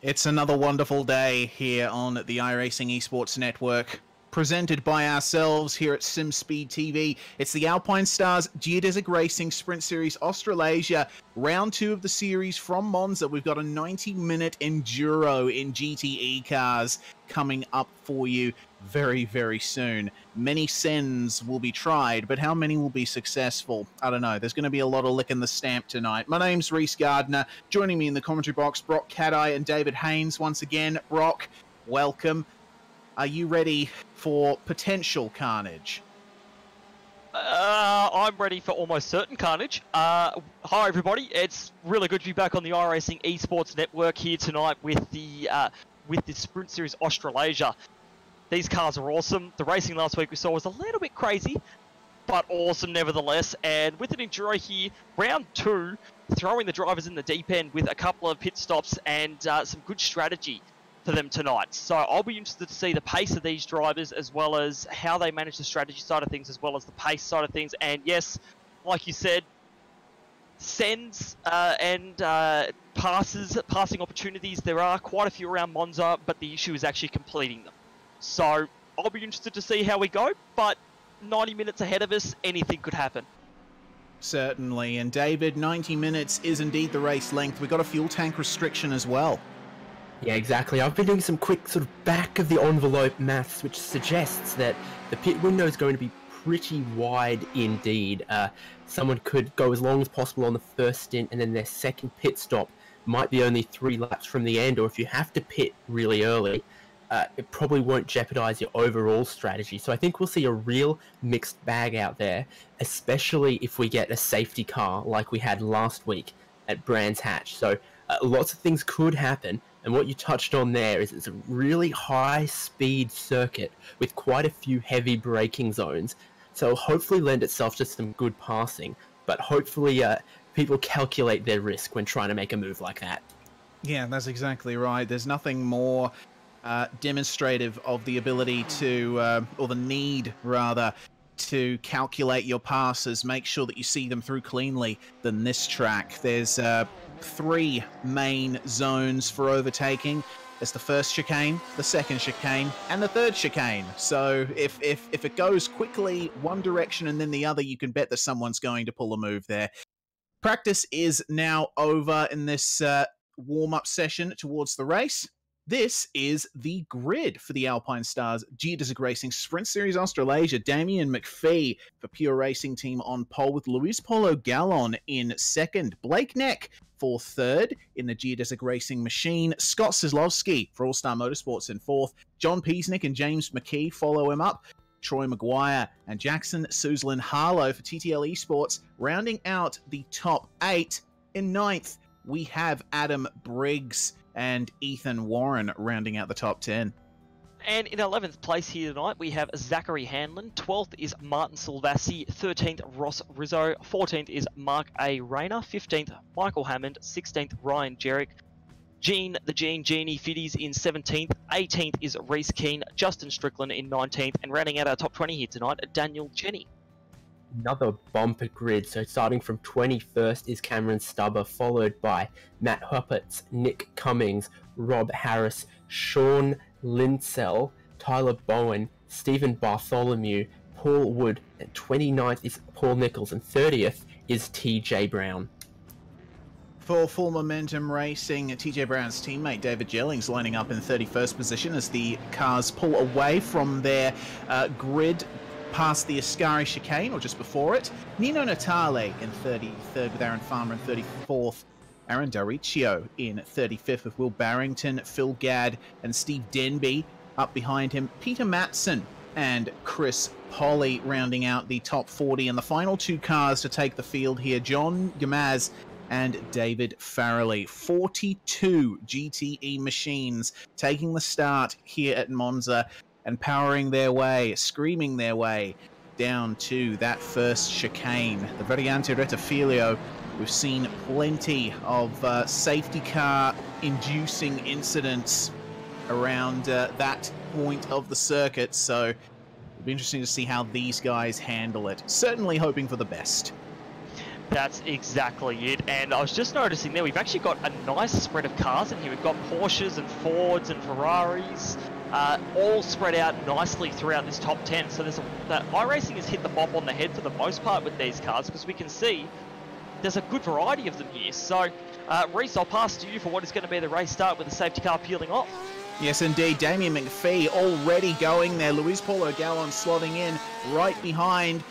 It's another wonderful day here on the iRacing Esports Network, presented by ourselves here at SimSpeed TV. It's the Alpinestars Geodesic Racing Sprint Series Australasia, round 2 of the series from Monza. We've got a 90-minute enduro in GTE cars coming up for you very, very soon. Many sends will be tried, but how many will be successful? I don't know. There's going to be a lot of licking the stamp tonight. My name's Reese Gardner. Joining me in the commentary box, Brock Cadeye and David Haynes. Once again, Brock, welcome. Are you ready for potential carnage? I'm ready for almost certain carnage. Hi everybody, it's really good to be back on the iRacing Esports Network here tonight with the Sprint Series Australasia. These cars are awesome. The racing last week we saw was a little bit crazy, but awesome nevertheless. And with an enduro here, round 2, throwing the drivers in the deep end with a couple of pit stops and some good strategy for them tonight. So I'll be interested to see the pace of these drivers as well as how they manage the strategy side of things as well as the pace side of things. And yes, like you said, sends and passing opportunities, there are quite a few around Monza, but the issue is actually completing them. So I'll be interested to see how we go, but 90 minutes ahead of us, anything could happen. Certainly. And David, 90 minutes is indeed the race length. We've got a fuel tank restriction as well. Yeah, exactly. I've been doing some quick sort of back of the envelope maths, which suggests that the pit window is going to be pretty wide indeed. Someone could go as long as possible on the first stint, and then their second pit stop might be only 3 laps from the end, or if you have to pit really early, it probably won't jeopardize your overall strategy. So I think we'll see a real mixed bag out there, especially if we get a safety car like we had last week at Brands Hatch. So lots of things could happen. And what you touched on there is it's a really high-speed circuit with quite a few heavy braking zones. So hopefully lend itself to some good passing, but hopefully people calculate their risk when trying to make a move like that. Yeah, that's exactly right. There's nothing more demonstrative of the ability to, or the need rather, to calculate your passes, make sure that you see them through cleanly than this track. There's 3 main zones for overtaking. There's the first chicane, the second chicane, and the third chicane. So if it goes quickly one direction and then the other, you can bet that someone's going to pull a move there. Practice is now over in this warm-up session towards the race. This is the grid for the Alpinestars Geodesic Racing Sprint Series Australasia. Damien McPhee for Pure Racing Team on pole, with Luis Polo Gallon in second. Blake Neck for third in the Geodesic Racing Machine. Scott Sislowski for All-Star Motorsports in fourth. John Peasnick and James McKee follow him up. Troy Maguire and Jackson Suzlin Harlow for TTL Esports. Rounding out the top 8 in ninth, we have Adam Briggs and Ethan Warren rounding out the top 10. And in 11th place here tonight, we have Zachary Hanlon. 12th is Martin Silvassi. 13th, Ross Rizzo. 14th is Mark A. Rayner. 15th, Michael Hammond. 16th, Ryan Jerrick. The Genie Fiddies in 17th. 18th is Reese Keane. Justin Strickland in 19th. And rounding out our top 20 here tonight, Daniel Jenny. Another bumper grid. So starting from 21st is Cameron Stubber, followed by Matt Huppets, Nick Cummings, Rob Harris, Sean Linsell, Tyler Bowen, Stephen Bartholomew, Paul Wood, and 29th is Paul Nichols, and 30th is TJ Brown. For Full Momentum Racing, TJ Brown's teammate David Jellings lining up in 31st position as the cars pull away from their grid past the Ascari chicane, or just before it. Nino Natale in 33rd with Aaron Farmer in 34th. Aaron Dariccio in 35th with Will Barrington, Phil Gadd and Steve Denby up behind him. Peter Matson and Chris Polly rounding out the top 40. And the final 2 cars to take the field here, John Gamaz and David Farrelly. 42 GTE machines taking the start here at Monza and powering their way, screaming their way down to that first chicane. The Variante Rettifilio. We've seen plenty of safety car inducing incidents around that point of the circuit, so it'll be interesting to see how these guys handle it. Certainly hoping for the best. That's exactly it, and I was just noticing there, we've actually got a nice spread of cars in here. We've got Porsches and Fords and Ferraris, all spread out nicely throughout this top 10. So that iRacing has hit the bomb on the head for the most part with these cars, because we can see there's a good variety of them here. So, Reese, I'll pass to you for what is going to be the race start with the safety car peeling off. Yes, indeed. Damien McPhee already going there. Luis Paulo Gallon slotting in right behind.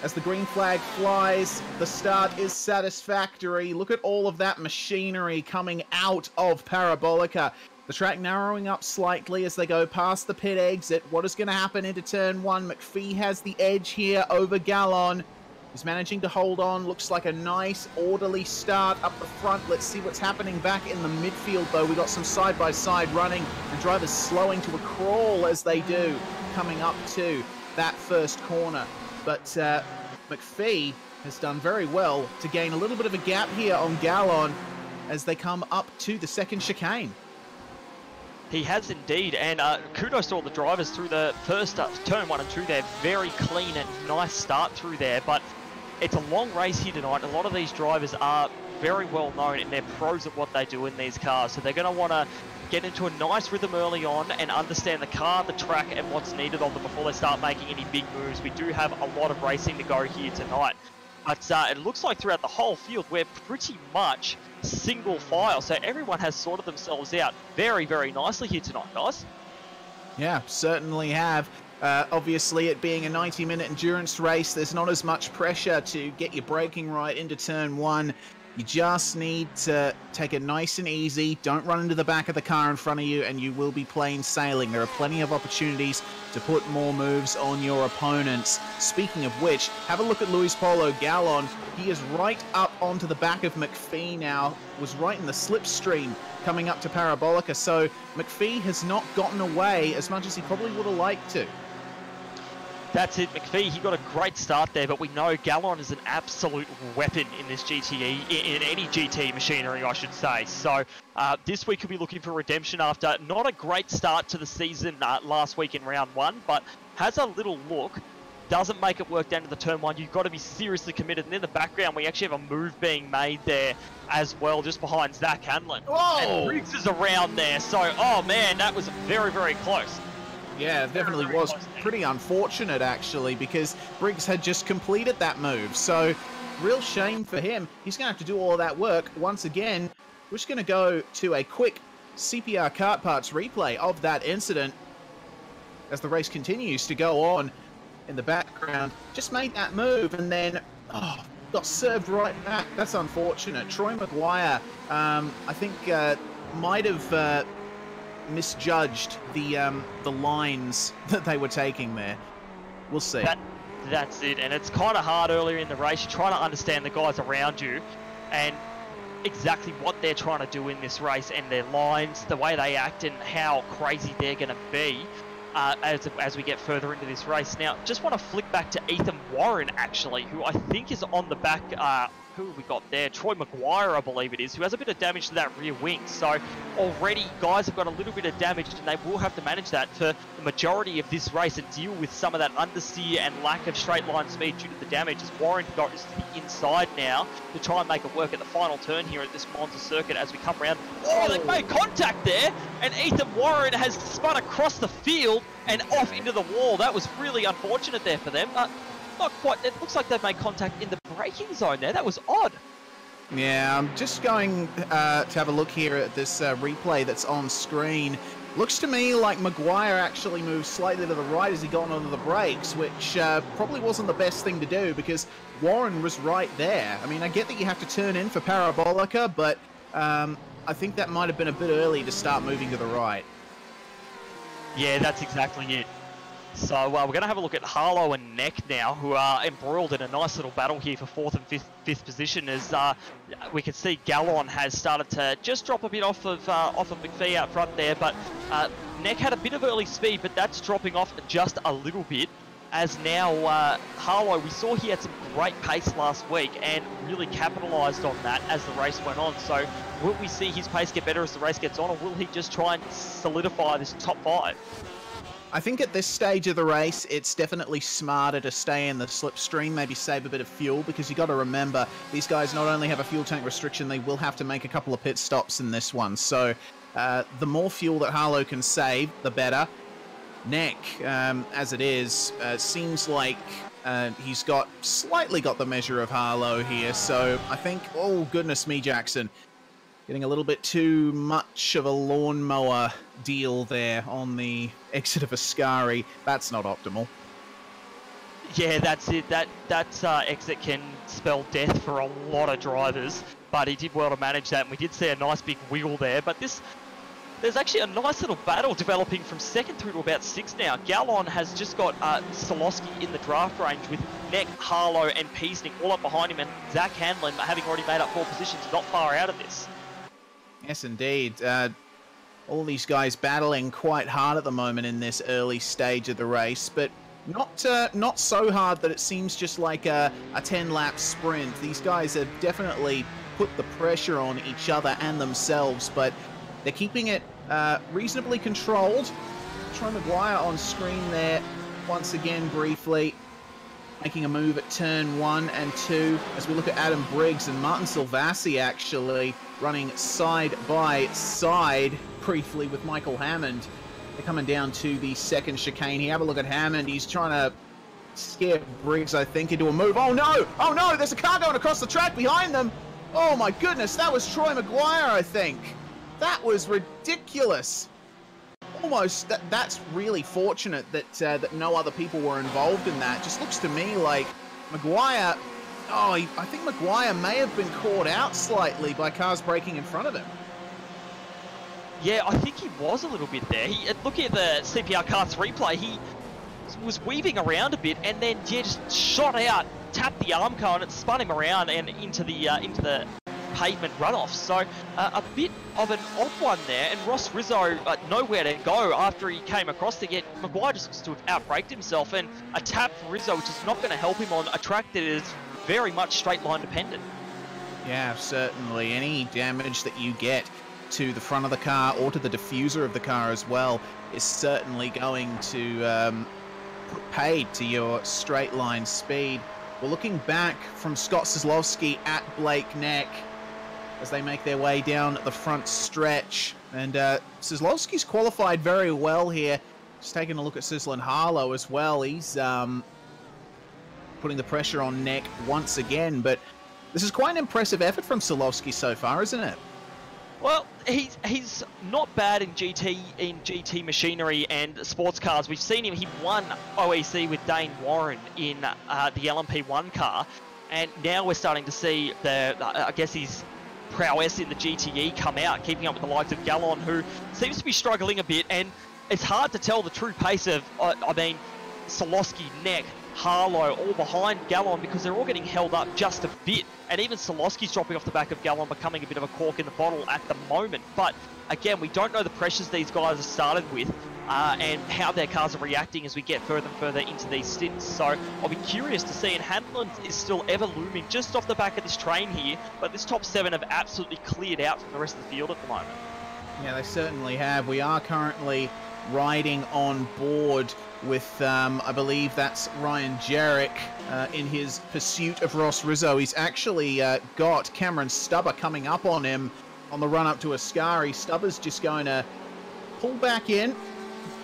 As the green flag flies, the start is satisfactory. Look at all of that machinery coming out of Parabolica. The track narrowing up slightly as they go past the pit exit. What is going to happen into turn 1? McPhee has the edge here over Gallon. He's managing to hold on. Looks like a nice, orderly start up the front. Let's see what's happening back in the midfield, though. We got some side-by-side running and drivers slowing to a crawl as they do, coming up to that first corner. But McPhee has done very well to gain a little bit of a gap here on Gallon as they come up to the second chicane. He has indeed, and kudos to all the drivers through the first turn 1 and 2 there. Very clean and nice start through there, but it's a long race here tonight. A lot of these drivers are very well known and they're pros at what they do in these cars, so they're going to want to get into a nice rhythm early on and understand the car, the track, and what's needed of them before they start making any big moves. We do have a lot of racing to go here tonight. But it looks like throughout the whole field, we're pretty much single file. So everyone has sorted themselves out very, very nicely here tonight, guys. Yeah, certainly have. Obviously, it being a 90-minute endurance race, there's not as much pressure to get your braking right into turn 1. You just need to take it nice and easy. Don't run into the back of the car in front of you, and you will be plain sailing. There are plenty of opportunities to put more moves on your opponents. Speaking of which, have a look at Luis Paulo Gallon. He is right up onto the back of McPhee now. Was right in the slipstream coming up to Parabolica. So McPhee has not gotten away as much as he probably would have liked to. That's it, McPhee. He got a great start there, but we know Gallon is an absolute weapon in this GTE, in any GT machinery, I should say. So this week he'll be looking for redemption after not a great start to the season last week in round 1, but has a little look. Doesn't make it work down to the turn 1. You've got to be seriously committed. And in the background, we actually have a move being made there as well, just behind Zach Hanlon. Whoa! And Briggs is around there. So, oh man, that was very, very close. Yeah, it definitely was pretty unfortunate, actually, because Briggs had just completed that move. So, real shame for him. He's going to have to do all of that work once again. We're just going to go to a quick CPR kart parts replay of that incident as the race continues to go on in the background. Just made that move and then, got served right back. That's unfortunate. Troy Maguire, I think, might have misjudged the lines that they were taking there. We'll see. That's it, and it's kind of hard earlier in the race. You're trying to understand the guys around you and exactly what they're trying to do in this race and their lines, the way they act and how crazy they're going to be as we get further into this race. Now, just want to flick back to Ethan Warren, actually, who I think is on the back. Who have we got there? Troy Maguire, I believe it is, who has a bit of damage to that rear wing. So already guys have got a little bit of damage and they will have to manage that for the majority of this race and deal with some of that understeer and lack of straight line speed due to the damage, as Warren goes to the inside now to try and make it work at the final turn here at this Monza circuit as we come around. Oh, they made contact there, and Ethan Warren has spun across the field and off into the wall. That was really unfortunate there for them. Not quite. It looks like they've made contact in the braking zone there. That was odd. Yeah, I'm just going to have a look here at this replay that's on screen. Looks to me like Maguire actually moved slightly to the right as he got onto the brakes, which probably wasn't the best thing to do because Warren was right there. I mean, I get that you have to turn in for Parabolica, but I think that might have been a bit early to start moving to the right. Yeah, that's exactly it. So we're going to have a look at Harlow and Neck now, who are embroiled in a nice little battle here for 4th and 5th position, as we can see Gallon has started to just drop a bit off of McPhee out front there, but Neck had a bit of early speed, but that's dropping off just a little bit, as now Harlow, we saw he had some great pace last week and really capitalised on that as the race went on. So will we see his pace get better as the race gets on, or will he just try and solidify this top 5? I think at this stage of the race, it's definitely smarter to stay in the slipstream, maybe save a bit of fuel, because you got to remember, these guys not only have a fuel tank restriction, they will have to make a couple of pit stops in this one. So the more fuel that Harlow can save, the better. Neck, as it is, seems like he's slightly got the measure of Harlow here. So I think, oh goodness me, Jackson, getting a little bit too much of a lawnmower deal there on the exit of Ascari. That's not optimal. Yeah, that's it. That exit can spell death for a lot of drivers, but he did well to manage that, and we did see a nice big wiggle there. But there's actually a nice little battle developing from second through to about 6 now. Gallon has just got Solowski in the draft range with Neck, Harlow, and Peasnick all up behind him, and Zach Hanlon, having already made up 4 positions, not far out of this. Yes, indeed. All these guys battling quite hard at the moment in this early stage of the race, but not so hard that it seems just like a 10-lap sprint. These guys have definitely put the pressure on each other and themselves, but they're keeping it reasonably controlled. Troy Maguire on screen there once again briefly, making a move at turn 1 and 2 as we look at Adam Briggs and Martin Silvassi actually running side by side briefly with Michael Hammond. They're coming down to the second chicane here. Have a look at Hammond. He's trying to scare Briggs, I think, into a move. Oh no! Oh no! There's a car going across the track behind them! Oh my goodness, that was Troy Maguire, I think. That was ridiculous. Almost, that's really fortunate that that no other people were involved in that. Just looks to me like Maguire, I think Maguire may have been caught out slightly by cars braking in front of him. Yeah, I think he was a little bit there. Looking at the CPR Karts replay, he was weaving around a bit and then just shot out, tapped the arm car, and it spun him around and into the pavement runoff. So a bit of an odd one there, and Ross Rizzo nowhere to go after he came across there. Yet Maguire just looks to have outbraked himself, and a tap for Rizzo, which is not going to help him on a track that is very much straight line dependent. Yeah, certainly. Any damage that you get to the front of the car or to the diffuser of the car as well is certainly going to put paid to your straight line speed. We're looking back from Scott Soslovsky at Blake Neck as they make their way down the front stretch. And Soslovsky's qualified very well here. Just taking a look at Sizzlin Harlow as well. He's putting the pressure on Neck once again. But this is quite an impressive effort from Soslovsky so far, isn't it? Well, he's not bad in GT machinery and sports cars. We've seen him. He won OEC with Dane Warren in the LMP1 car, and now we're starting to see I guess his prowess in the GTE come out, keeping up with the likes of Gallon, who seems to be struggling a bit. And it's hard to tell the true pace of, Solowski, Neck, Harlow, all behind Gallon, because they're all getting held up just a bit. And even Solowski's dropping off the back of Gallon, becoming a bit of a cork in the bottle at the moment. But again, we don't know the pressures these guys have started with and how their cars are reacting as we get further and further into these stints. So I'll be curious to see, and Hanlon is still ever looming just off the back of this train here, but this top 7 have absolutely cleared out from the rest of the field at the moment. Yeah, they certainly have. We are currently riding on board with, I believe that's Ryan Jarek in his pursuit of Ross Rizzo. He's actually got Cameron Stubber coming up on him on the run up to Ascari. Stubber's just going to pull back in.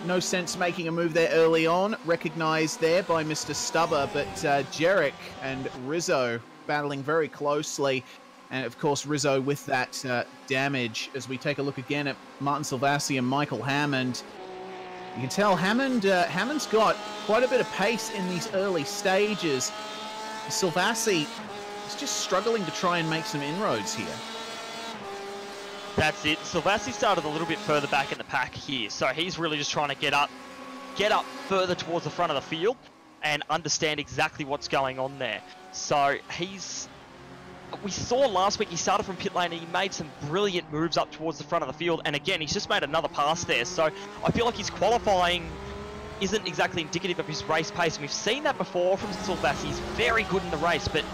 No sense making a move there early on. Recognized there by Mr. Stubber, but Jarek and Rizzo battling very closely. And of course, Rizzo with that damage. As we take a look again at Martin Silvassi and Michael Hammond, you can tell Hammond's got quite a bit of pace in these early stages. Silvassi is just struggling to try and make some inroads here. That's it. Silvassi started a little bit further back in the pack here, so he's really just trying to get up further towards the front of the field and understand exactly what's going on there. So we saw last week he started from pit lane and he made some brilliant moves up towards the front of the field, and again he's just made another pass there. So I feel like his qualifying isn't exactly indicative of his race pace, and we've seen that before from Silvassi. He's very good in the race, but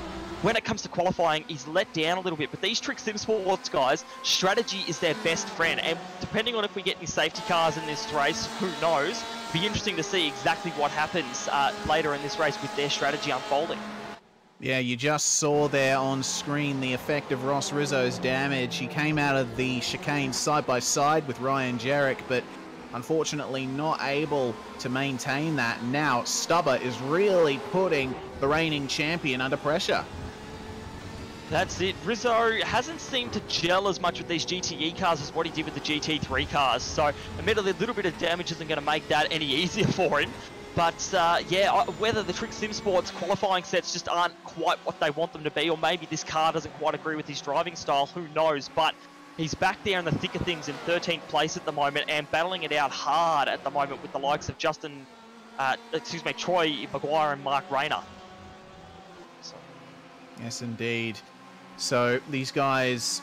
when it comes to qualifying, he's let down a little bit. But these Trick Sim Sports guys, strategy is their best friend, and depending on if we get any safety cars in this race, who knows, be interesting to see exactly what happens later in this race with their strategy unfolding. Yeah, you just saw there on screen the effect of Ross Rizzo's damage. He came out of the chicane side by side with Ryan Jarek, but unfortunately not able to maintain that. Now, Stubber is really putting the reigning champion under pressure. That's it. Rizzo hasn't seemed to gel as much with these GTE cars as what he did with the GT3 cars. So, admittedly, a little bit of damage isn't going to make that any easier for him. But, yeah, whether the Trick Sim Sports qualifying sets just aren't quite what they want them to be, or maybe this car doesn't quite agree with his driving style, who knows. But he's back there in the thick of things in 13th place at the moment and battling it out hard at the moment with the likes of Troy Maguire and Mark Rayner. So. Yes, indeed. So these guys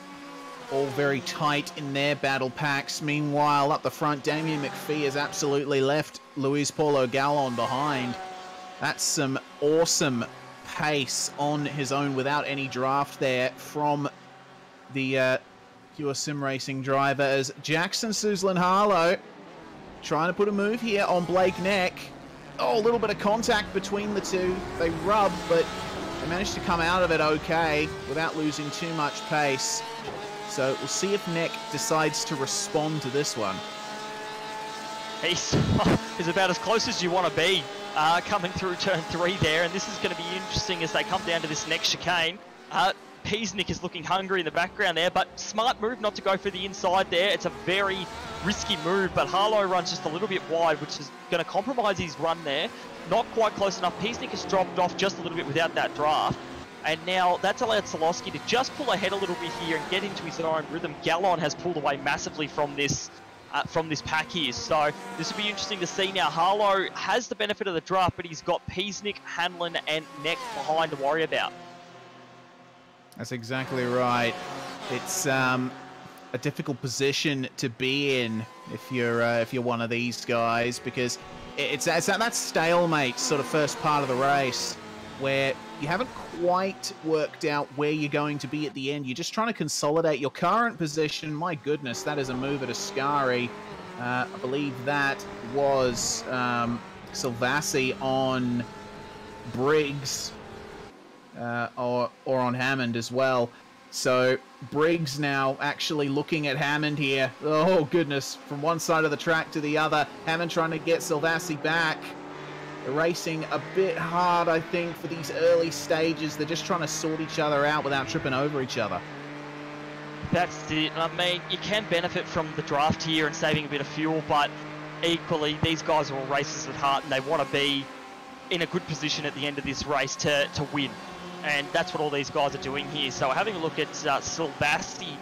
all very tight in their battle packs. Meanwhile, up the front, Damien McPhee has absolutely left Luis Paulo Gallon behind. That's some awesome pace on his own without any draft there from the Pure Sim Racing driver, as Jackson Suzlin Harlow trying to put a move here on Blake Neck. Oh, a little bit of contact between the two. They rub, but they managed to come out of it okay without losing too much pace. So we'll see if Neck decides to respond to this one. He's about as close as you want to be coming through turn 3 there, and this is going to be interesting as they come down to this next chicane. Peasnick is looking hungry in the background there, but smart move not to go for the inside there. It's a very risky move, but Harlow runs just a little bit wide, which is going to compromise his run there. Not quite close enough. Peasnick has dropped off just a little bit without that draft. And now that's allowed Solosky to just pull ahead a little bit here and get into his own rhythm. Gallon has pulled away massively from this pack here. So this will be interesting to see now. Harlow has the benefit of the draft, but he's got Peasnick, Hanlon, and Neck behind to worry about. That's exactly right. It's a difficult position to be in if you're one of these guys, because it's that stalemate sort of first part of the race where you haven't quite worked out where you're going to be at the end. You're just trying to consolidate your current position. My goodness, that is a move at Ascari. I believe that was Silvassi on Briggs. Or on Hammond as well. So Briggs now actually looking at Hammond here. Oh goodness, from one side of the track to the other. Hammond trying to get Silvassi back. They're racing a bit hard, I think, for these early stages. They're just trying to sort each other out without tripping over each other. That's it. I mean, you can benefit from the draft here and saving a bit of fuel, but equally, these guys are all racers at heart and they want to be in a good position at the end of this race to win. And that's what all these guys are doing here. So having a look at Silvassi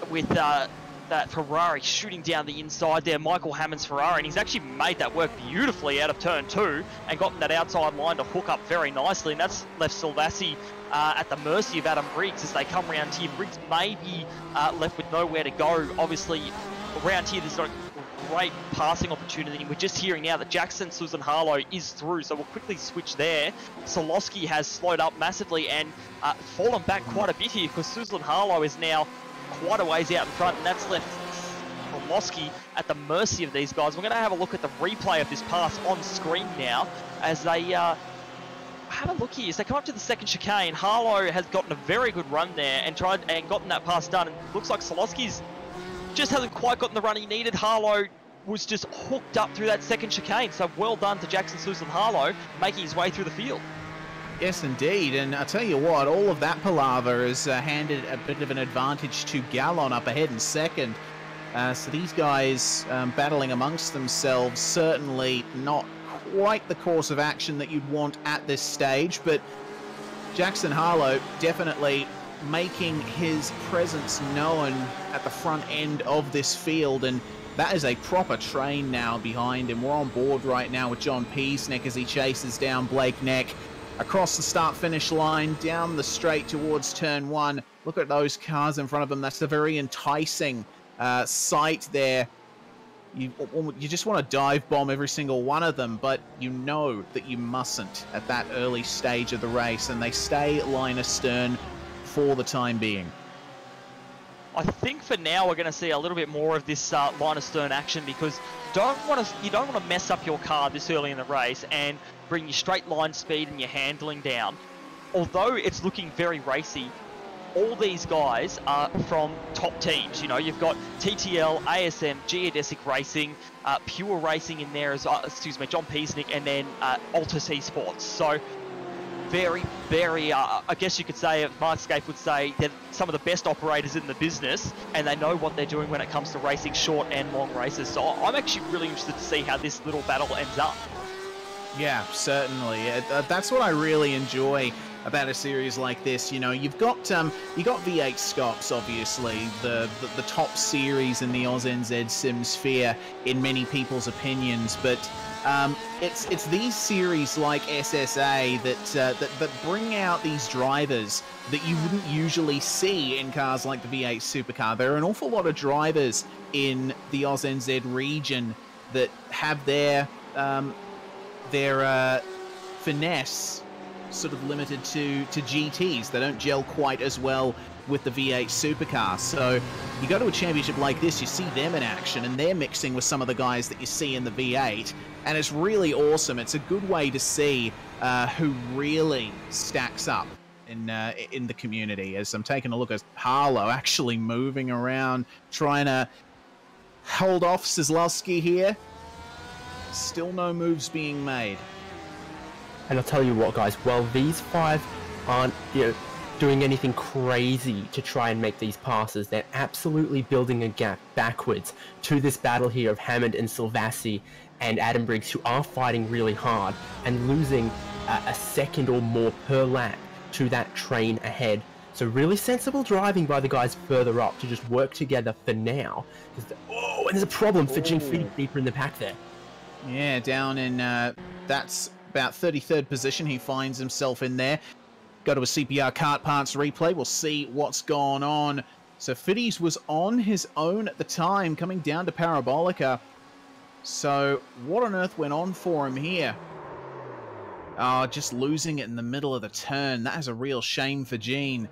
with that Ferrari shooting down the inside there, Michael Hammond's Ferrari, and he's actually made that work beautifully out of turn 2 and gotten that outside line to hook up very nicely, and that's left Silvassi at the mercy of Adam Briggs as they come around here. Briggs may be left with nowhere to go. Obviously, around here there's not great passing opportunity, and we're just hearing now that Jackson Susan Harlow is through, so we'll quickly switch there. Solosky has slowed up massively and fallen back quite a bit here, because Susan Harlow is now quite a ways out in front, and that's left Solosky at the mercy of these guys. We're going to have a look at the replay of this pass on screen now as they have a look here. As they come up to the second chicane, Harlow has gotten a very good run there and gotten that pass done, and looks like Solosky's just hasn't quite gotten the run he needed. Harlow was just hooked up through that second chicane, so well done to Jackson Susan Harlow making his way through the field. Yes, indeed, and I tell you what, all of that palaver has handed a bit of an advantage to Gallon up ahead in second. So these guys battling amongst themselves, certainly not quite the course of action that you'd want at this stage, but Jackson Harlow definitely making his presence known at the front end of this field, and that is a proper train now behind him. We're on board right now with John Peasnick as he chases down Blake Neck across the start-finish line, down the straight towards turn 1. Look at those cars in front of them. That's a very enticing sight there. You just want to dive bomb every single one of them, but you know that you mustn't at that early stage of the race, and they stay line astern for the time being. I think for now we're going to see a little bit more of this line of stern action, because you don't want to mess up your car this early in the race and bring your straight line speed and your handling down. Although it's looking very racy, all these guys are from top teams. You know, you've got TTL, ASM, Geodesic Racing, Pure Racing in there as John Peasnick, and then Altus Esports. So very, very, I guess you could say, Markscape would say, they're some of the best operators in the business, and they know what they're doing when it comes to racing short and long races. So I'm actually really interested to see how this little battle ends up. Yeah, certainly. That's what I really enjoy about a series like this. You know, you've got V8 Scops, obviously, the top series in the AusNZ Sim sphere in many people's opinions, but it's these series like SSA that bring out these drivers that you wouldn't usually see in cars like the V8 Supercar. There are an awful lot of drivers in the AusNZ region that have their finesse sort of limited to GTs. They don't gel quite as well with the V8 Supercar. So you go to a championship like this, you see them in action, and they're mixing with some of the guys that you see in the V8, and it's really awesome. It's a good way to see who really stacks up in the community. As I'm taking a look at Harlow actually moving around, trying to hold off Sislowski here. Still no moves being made. And I'll tell you what, guys, while these five aren't, doing anything crazy to try and make these passes, they're absolutely building a gap backwards to this battle here of Hammond and Silvassi and Adam Briggs, who are fighting really hard and losing a second or more per lap to that train ahead. So really sensible driving by the guys further up to just work together for now. Oh, and there's a problem for Gene Feedy deeper in the pack there. Yeah, down in, that's about 33rd position he finds himself in there. Go to a CPR kart parts replay, we'll see what's gone on. So Fiddies was on his own at the time, coming down to Parabolica. So what on earth went on for him here? Oh, just losing it in the middle of the turn. That is a real shame for Gene.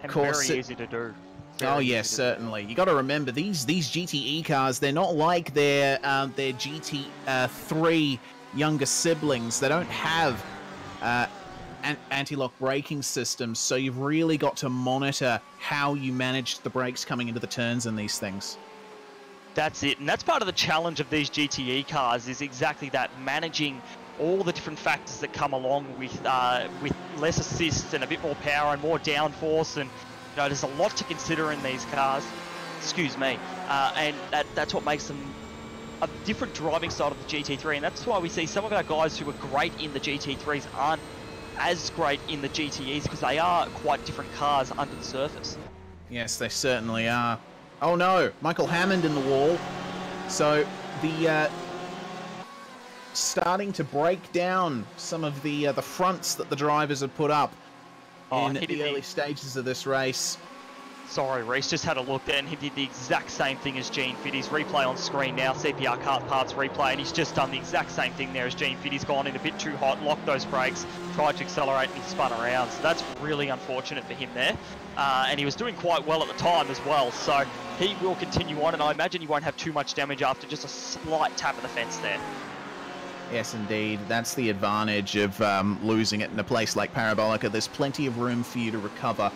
And very easy to do. Oh yeah, certainly. You got to remember these GTE cars. They're not like their GT3 younger siblings. They don't have anti-lock braking systems, so you've really got to monitor how you manage the brakes coming into the turns in these things. That's it, and that's part of the challenge of these GTE cars, is exactly that, managing all the different factors that come along with less assist and a bit more power and more downforce, and there's a lot to consider in these cars. Excuse me, and that's what makes them a different driving style of the GT3, and that's why we see some of our guys who are great in the GT3s aren't as great in the GTEs, because they are quite different cars under the surface. Yes, they certainly are. Oh no, Michael Hammond in the wall. So the starting to break down some of the fronts that the drivers have put up in the early stages of this race. Sorry, Reese, just had a look and he did the exact same thing as Gene Fiddy's replay on screen now, CPR kart parts replay, and he's just done the exact same thing there as Gene Fiddy's gone in a bit too hot, locked those brakes, tried to accelerate and he spun around. So that's really unfortunate for him there. And he was doing quite well at the time as well, so he will continue on, and I imagine he won't have too much damage after just a slight tap of the fence there. Yes, indeed. That's the advantage of losing it in a place like Parabolica. There's plenty of room for you to recover.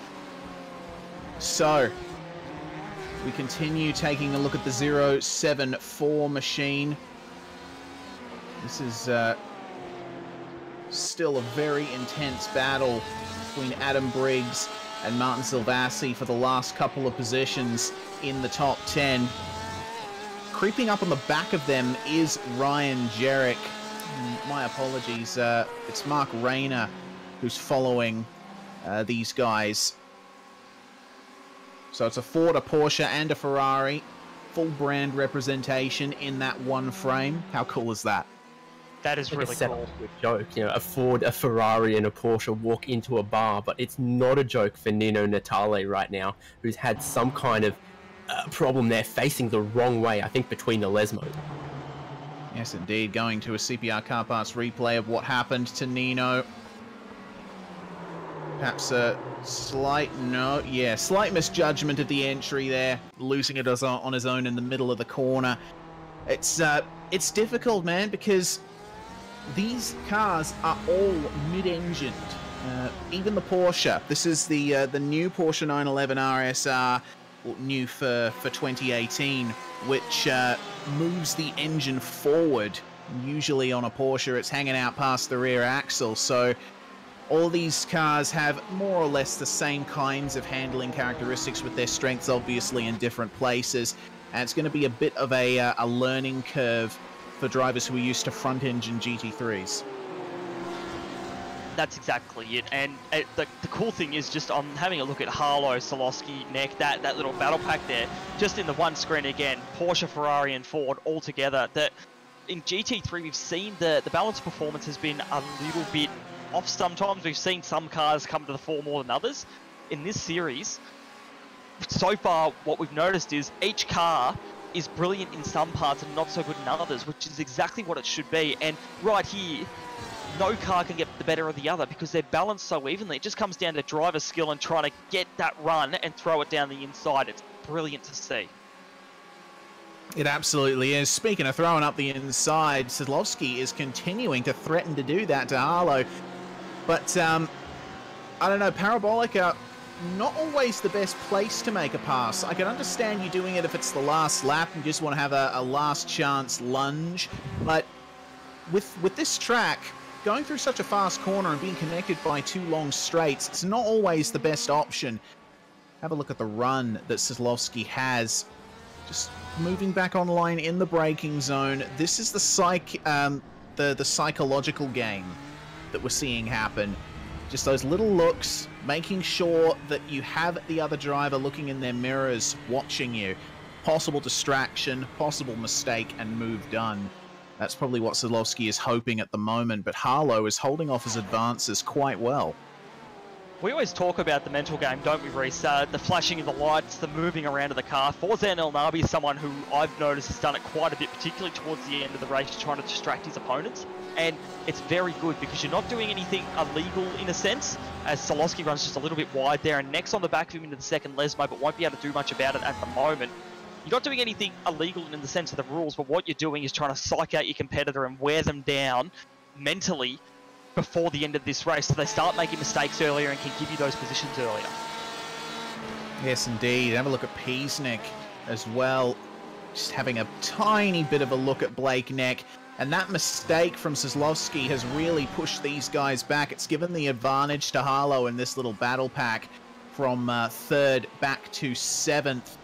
So, we continue taking a look at the 074 machine. This is still a very intense battle between Adam Briggs and Martin Silvassi for the last couple of positions in the top 10. Creeping up on the back of them is Ryan Jarek. My apologies, it's Mark Rayner who's following these guys. So it's a Ford, a Porsche, and a Ferrari. Full brand representation in that one frame. How cool is that? That is really cool. A joke, a Ford, a Ferrari, and a Porsche walk into a bar, but it's not a joke for Nino Natale right now, who's had some kind of problem there, facing the wrong way, I think, between the Lesmos. Yes, indeed. Going to a CPR car parts replay of what happened to Nino. Perhaps a slight misjudgment at the entry there, losing it on his own in the middle of the corner. It's difficult, man, because these cars are all mid-engined. Even the Porsche. This is the new Porsche 911 RSR, new for 2018, which moves the engine forward. Usually on a Porsche, it's hanging out past the rear axle. So all these cars have more or less the same kinds of handling characteristics, with their strengths obviously in different places. And it's going to be a bit of a learning curve for drivers who are used to front-engine GT3s. That's exactly it. And the cool thing is, just I'm having a look at Harlow, Solowski, Neck, that little battle pack there, just in the one screen again, Porsche, Ferrari and Ford all together. That in GT3 we've seen the balance performance has been a little bit off sometimes. We've seen some cars come to the fore more than others. In this series, so far what we've noticed is each car is brilliant in some parts and not so good in others, which is exactly what it should be. And right here, no car can get the better of the other because they're balanced so evenly. It just comes down to driver skill and trying to get that run and throw it down the inside. It's brilliant to see. It absolutely is. Speaking of throwing up the inside, Sedlowski is continuing to threaten to do that to Harlow. But, I don't know, Parabolica, not always the best place to make a pass. I can understand you doing it if it's the last lap and you just want to have a last chance lunge. But with this track, going through such a fast corner and being connected by two long straights, it's not always the best option. Have a look at the run that Sedlowski has. Just moving back online in the braking zone. This is the psychological game that we're seeing happen. Just those little looks, making sure that you have the other driver looking in their mirrors, watching you. Possible distraction, possible mistake, and move done. That's probably what Sedlowski is hoping at the moment, but Harlow is holding off his advances quite well. We always talk about the mental game, don't we, Reece? The flashing of the lights, the moving around of the car. Forzan El Nabi is someone who I've noticed has done it quite a bit, particularly towards the end of the race, trying to distract his opponents. And it's very good because you're not doing anything illegal in a sense, as Solowski runs just a little bit wide there, and Neck's on the back of him into the second Lesmo, but won't be able to do much about it at the moment. You're not doing anything illegal in the sense of the rules, but what you're doing is trying to psych out your competitor and wear them down mentally before the end of this race, so they start making mistakes earlier and can give you those positions earlier. Yes, indeed. Have a look at Peasnick as well. Just having a tiny bit of a look at Blake Neck. And that mistake from Sedlowski has really pushed these guys back. It's given the advantage to Harlow in this little battle pack from third back to seventh.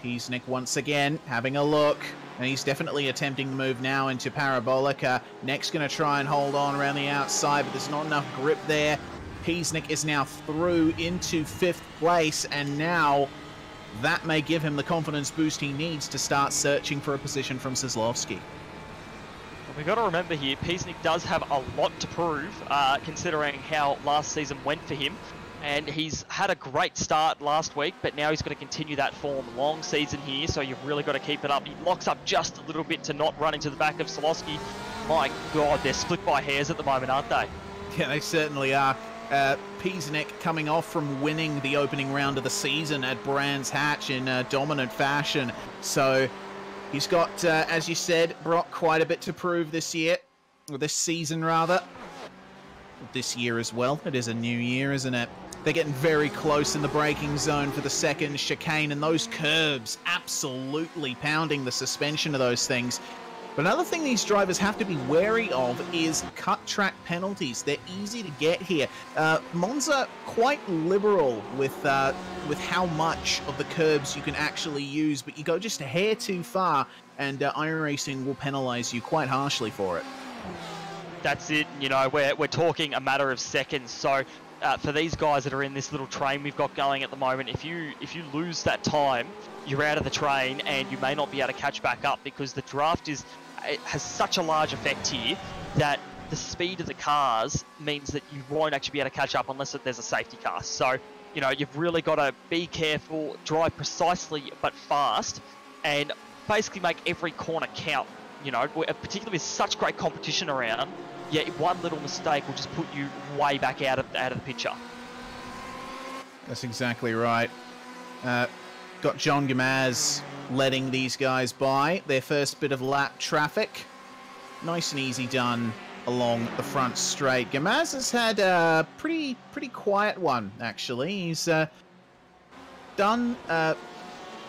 Peasnick once again having a look. And he's definitely attempting the move now into Parabolica. Neck's going to try and hold on around the outside, but there's not enough grip there. Peasnick is now through into fifth place, and now that may give him the confidence boost he needs to start searching for a position from Sedlowski. Well, we've got to remember here, Peasnick does have a lot to prove, considering how last season went for him. And he's had a great start last week, but now he's got to continue that form. Long season here, so you've really got to keep it up. He locks up just a little bit to not run into the back of Solowski. My God, they're split by hairs at the moment, aren't they? Yeah, they certainly are. Peasnick coming off from winning the opening round of the season at Brands Hatch in dominant fashion. So he's got, as you said, Brock, quite a bit to prove this year, or this season rather. This year as well. It is a new year, isn't it? They're getting very close in the braking zone for the second chicane, and those curbs absolutely pounding the suspension of those things. But another thing these drivers have to be wary of is cut track penalties. They're easy to get here. Monza quite liberal with how much of the curbs you can actually use, but you go just a hair too far, and iRacing will penalize you quite harshly for it. That's it. You know, we're talking a matter of seconds. So for these guys that are in this little train we've got going at the moment, if you lose that time, you're out of the train and you may not be able to catch back up, because the draft has such a large effect here that the speed of the cars means that you won't actually be able to catch up unless there's a safety car. So, you know, you've really got to be careful, drive precisely but fast, and basically make every corner count. you know, particularly with such great competition around, yeah, one little mistake will just put you way back out of the picture. That's exactly right. Got John Gamaz letting these guys by. Their first bit of lap traffic. Nice and easy done along the front straight. Gamaz has had a pretty quiet one, actually. He's done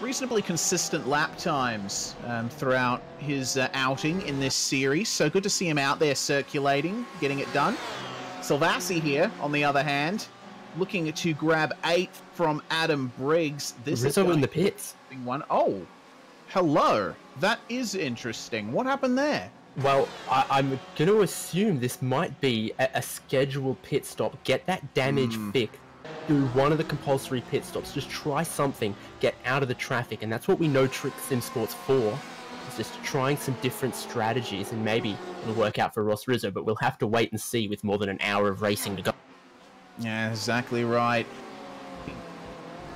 reasonably consistent lap times throughout his outing in this series. So good to see him out there circulating, getting it done. Silvassi here, on the other hand, looking to grab 8th from Adam Briggs. This Rizzo in the pits. One. Oh, hello. That is interesting. What happened there? Well, I'm going to assume this might be a scheduled pit stop. Get that damage fixed. Do one of the compulsory pit stops. Just try something. Get out of the traffic. And that's what we know Trick Sim Sport's for. It's just trying some different strategies. And maybe it'll work out for Ross Rizzo. But we'll have to wait and see with more than an hour of racing to go. Yeah, exactly right.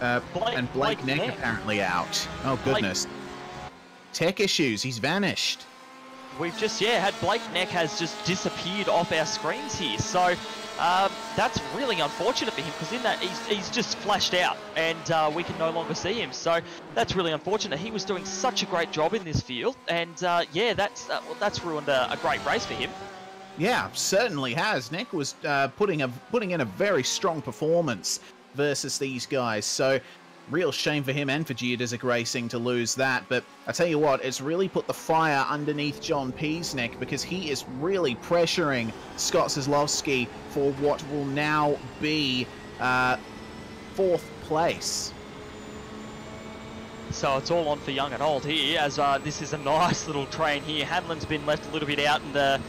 And Blake Neck apparently out. Oh, goodness. Tech issues. He's vanished. We've just, had Blake Neck has just disappeared off our screens here. So that's really unfortunate for him, because in that he's just flashed out and we can no longer see him. So that's really unfortunate. He was doing such a great job in this field, and that's ruined a great race for him. Yeah, certainly has. Neck was putting in a very strong performance versus these guys. So real shame for him and for Geodesic Racing to lose that. But I tell you what, it's really put the fire underneath John P's neck, because he is really pressuring Scott Soslovsky for what will now be 4th place. So it's all on for young and old here, as this is a nice little train here. Hanlon's been left a little bit out in the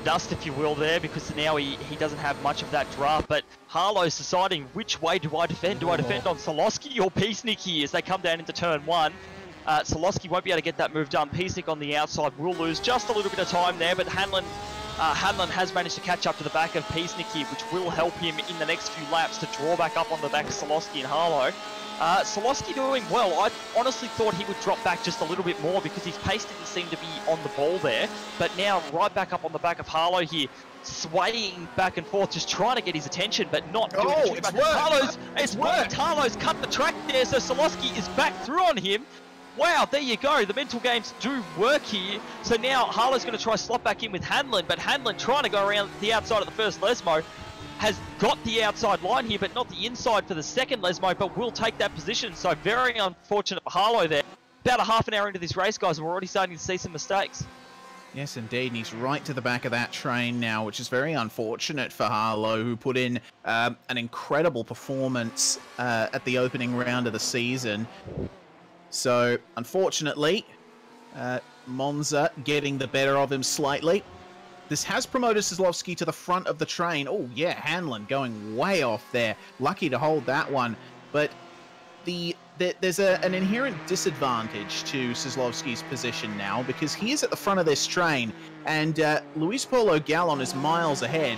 dust, if you will, there, because now he doesn't have much of that draft. But Harlow's deciding, which way do I defend? Do I defend on Solosky or Peacenik here as they come down into turn 1? Solosky won't be able to get that move done. Peacenik on the outside will lose just a little bit of time there, but Hanlon has managed to catch up to the back of Peacenik here, which will help him in the next few laps to draw back up on the back of Solosky and Harlow. Solosky doing well. I honestly thought he would drop back just a little bit more, because his pace didn't seem to be on the ball there. But now right back up on the back of Harlow here, swaying back and forth, just trying to get his attention, but not doing it. It's worked. It's worked. Harlow's cut the track there, so Solosky is back through on him. Wow, there you go. The mental games do work here. So now Harlow's going to try slot back in with Hanlon, but Hanlon trying to go around the outside of the first Lesmo. Has got the outside line here, but not the inside for the second Lesmo, but will take that position. So very unfortunate for Harlow there. About a half an hour into this race, guys, and we're already starting to see some mistakes. Yes, indeed, and he's right to the back of that train now, which is very unfortunate for Harlow, who put in an incredible performance at the opening round of the season. So, unfortunately, Monza getting the better of him slightly. This has promoted Soslovsky to the front of the train. Oh, yeah, Hanlon going way off there. Lucky to hold that one. But there's an inherent disadvantage to Soslovsky's position now, because he is at the front of this train, and Luis Paulo Gallon is miles ahead.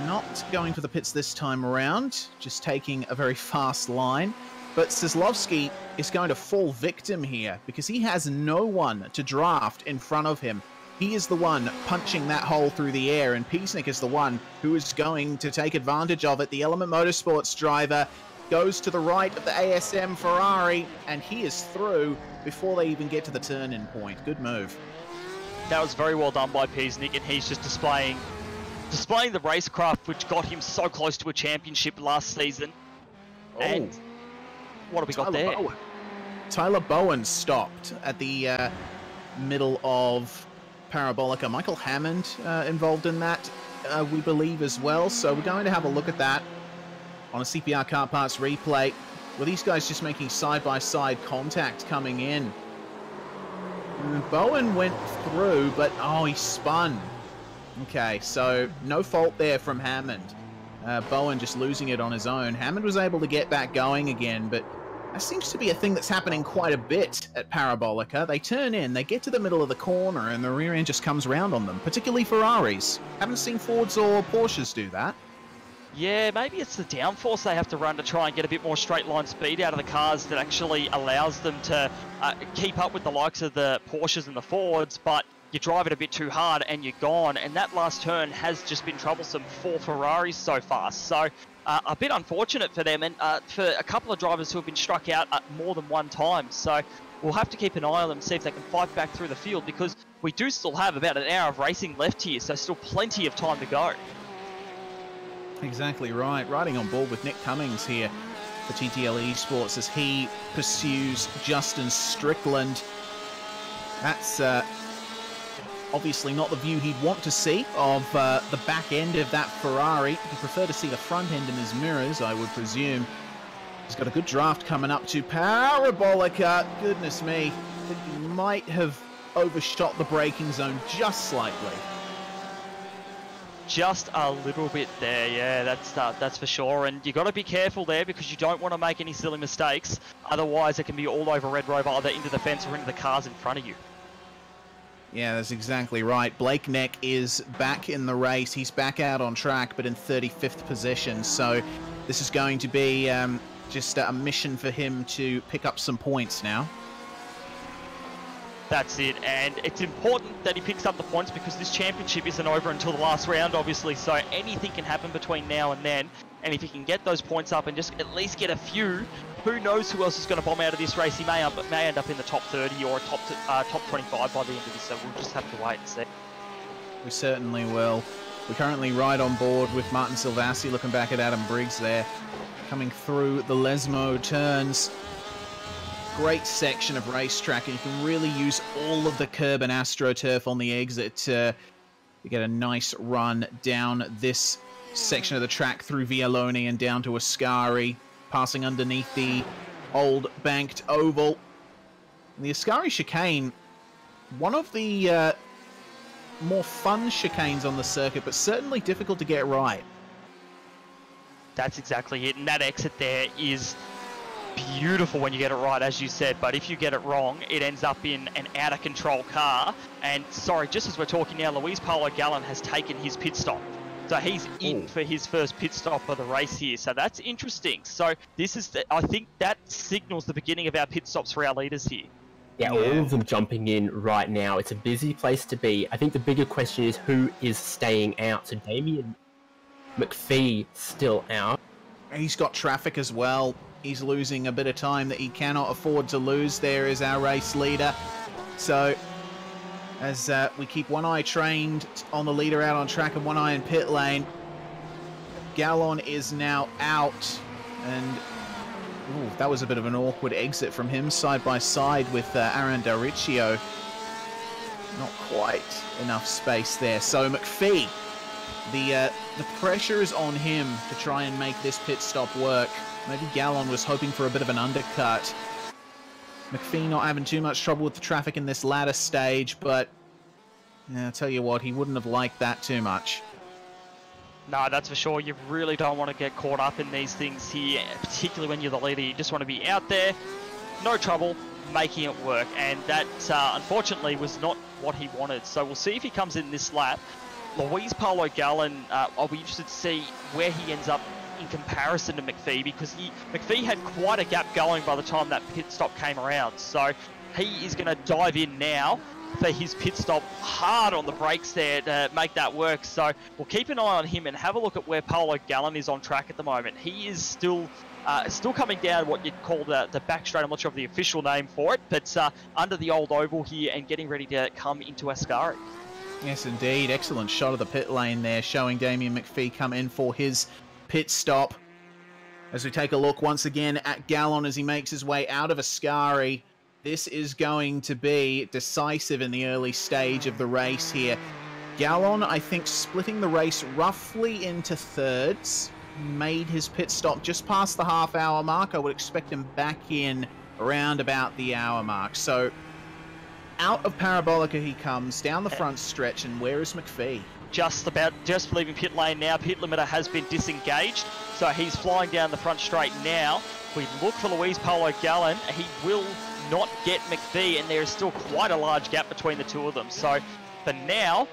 Not going for the pits this time around, just taking a very fast line. But Soslovsky is going to fall victim here, because he has no one to draft in front of him. He is the one punching that hole through the air, and Peacenik is the one who is going to take advantage of it. The Element Motorsports driver goes to the right of the ASM Ferrari, and he is through before they even get to the turn-in point. Good move. That was very well done by Peacenik, and he's just displaying the racecraft which got him so close to a championship last season. Oh. And what have we got there? Bowen. Tyler Bowen stopped at the middle of Parabolica. Michael Hammond involved in that, we believe, as well. So we're going to have a look at that on a CPR Car Parts replay. Were these guys just making side-by-side contact coming in? Bowen went through, but oh, he spun. Okay, so no fault there from Hammond. Bowen just losing it on his own. Hammond was able to get back going again, but that seems to be a thing that's happening quite a bit at Parabolica. They turn in, they get to the middle of the corner, and the rear end just comes round on them, particularly Ferraris. Haven't seen Fords or Porsches do that. Yeah, maybe it's the downforce they have to run to try and get a bit more straight line speed out of the cars that actually allows them to keep up with the likes of the Porsches and the Fords, but you drive it a bit too hard and you're gone. And that last turn has just been troublesome for Ferraris so far. So a bit unfortunate for them and for a couple of drivers who have been struck out more than one time. So we'll have to keep an eye on them, see if they can fight back through the field, because we do still have about an hour of racing left here, so still plenty of time to go. Exactly right. Riding on board with Nick Cummings here for TTL Esports as he pursues Justin Strickland. That's obviously not the view he'd want to see of the back end of that Ferrari. He'd prefer to see the front end in his mirrors, I would presume. He's got a good draft coming up to Parabolica. Goodness me, I think he might have overshot the braking zone just slightly. Just a little bit there, yeah, that's for sure. And you got to be careful there because you don't want to make any silly mistakes. Otherwise, it can be all over Red Rover, either into the fence or into the cars in front of you. Yeah, that's exactly right. Blake Neck is back in the race. He's back out on track, but in 35th position. So this is going to be just a mission for him to pick up some points now. That's it, and it's important that he picks up the points because this championship isn't over until the last round, obviously, so anything can happen between now and then. And if he can get those points up and just at least get a few, who knows who else is going to bomb out of this race. He may end up in the top 30 or top 25 by the end of this, so we'll just have to wait and see. We certainly will. We currently ride on board with Martin Silvassi, looking back at Adam Briggs there, coming through the Lesmo turns. Great section of racetrack, and you can really use all of the curb and AstroTurf on the exit to get a nice run down this section of the track through Vialone and down to Ascari, passing underneath the old banked oval. And the Ascari chicane, one of the more fun chicanes on the circuit, but certainly difficult to get right. That's exactly it, and that exit there is beautiful when you get it right, as you said, but if you get it wrong, it ends up in an out-of-control car. And sorry, just as we're talking now, Luis Paulo Gallen has taken his pit stop. So he's in for his first pit stop of the race here. So that's interesting. So this is, I think that signals the beginning of our pit stops for our leaders here. Yeah, all of them jumping in right now. It's a busy place to be. I think the bigger question is who is staying out. So Damien McPhee still out. He's got traffic as well. He's losing a bit of time that he cannot afford to lose. There is our race leader. So as we keep one eye trained on the leader out on track and one eye in pit lane, Gallon is now out. And ooh, that was a bit of an awkward exit from him, side by side with Aaron Dariccio. Not quite enough space there. So McPhee, the pressure is on him to try and make this pit stop work. Maybe Gallon was hoping for a bit of an undercut. McPhee not having too much trouble with the traffic in this latter stage, but yeah, I'll tell you what, he wouldn't have liked that too much. No, that's for sure. You really don't want to get caught up in these things here, particularly when you're the leader. You just want to be out there, no trouble, making it work. And that, unfortunately, was not what he wanted. So we'll see if he comes in this lap. Luis Paulo Gallen, I'll be interested to see where he ends up in comparison to McPhee, because McPhee had quite a gap going by the time that pit stop came around. So he is going to dive in now for his pit stop, hard on the brakes there to make that work. So we'll keep an eye on him and have a look at where Paulo Gallen is on track at the moment. He is still coming down what you'd call the back straight. I'm not sure of the official name for it, but under the old oval here and getting ready to come into Ascari. Yes, indeed. Excellent shot of the pit lane there, showing Damien McPhee come in for his pit stop. As we take a look once again at Gallon as he makes his way out of Ascari. This is going to be decisive in the early stage of the race here. Gallon, I think, splitting the race roughly into thirds. Made his pit stop just past the half-hour mark. I would expect him back in around about the hour mark. So out of Parabolica he comes, down the front stretch, and where is McPhee? Just leaving pit lane now. Pit limiter has been disengaged, so he's flying down the front straight now. We look for Luis Paulo Gallen. He will not get McPhee, and there is still quite a large gap between the two of them. So for now,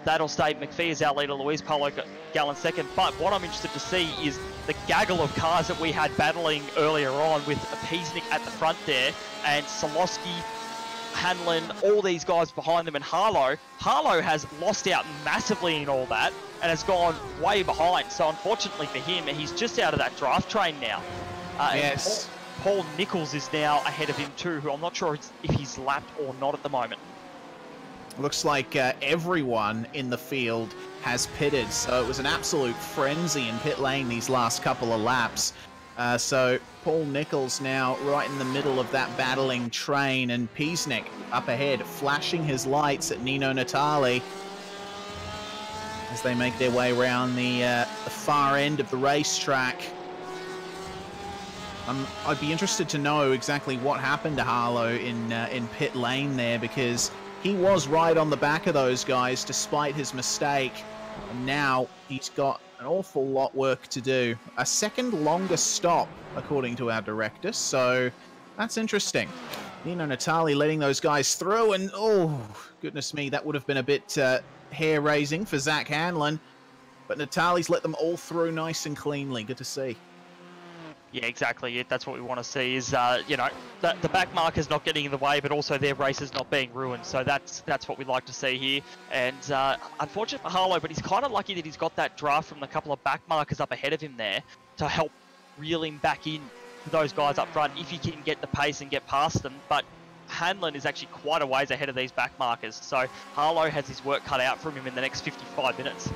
That'll stay. McPhee is our leader, Louise Polo Gallen second. But what I'm interested to see is the gaggle of cars that we had battling earlier on with Peasnick at the front there, and Solowski, Hanlon, all these guys behind them, and Harlow. Harlow has lost out massively in all that and has gone way behind. So unfortunately for him, he's just out of that draft train now. Yes. Paul Nichols is now ahead of him too, who I'm not sure if he's lapped or not at the moment. Looks like everyone in the field has pitted, so it was an absolute frenzy in pit lane these last couple of laps. So Paul Nichols now right in the middle of that battling train, and Peasnick up ahead, flashing his lights at Nino Natali as they make their way around the far end of the racetrack. I'd be interested to know exactly what happened to Harlow in pit lane there, because he was right on the back of those guys despite his mistake, and now he's got an awful lot work to do. A second longest stop, according to our director, so that's interesting. Nino Natali letting those guys through, and oh, goodness me, that would have been a bit hair-raising for Zach Hanlon, but Natali's let them all through nice and cleanly. Good to see. Yeah, exactly. That's what we want to see is, you know, the back markers not getting in the way, but also their races not being ruined. So that's what we'd like to see here. And unfortunate for Harlow, but he's kind of lucky that he's got that draft from the couple of back markers up ahead of him there to help reel him back in to those guys up front if he can get the pace and get past them. But Hanlon is actually quite a ways ahead of these back markers. So Harlow has his work cut out from him in the next 55 minutes.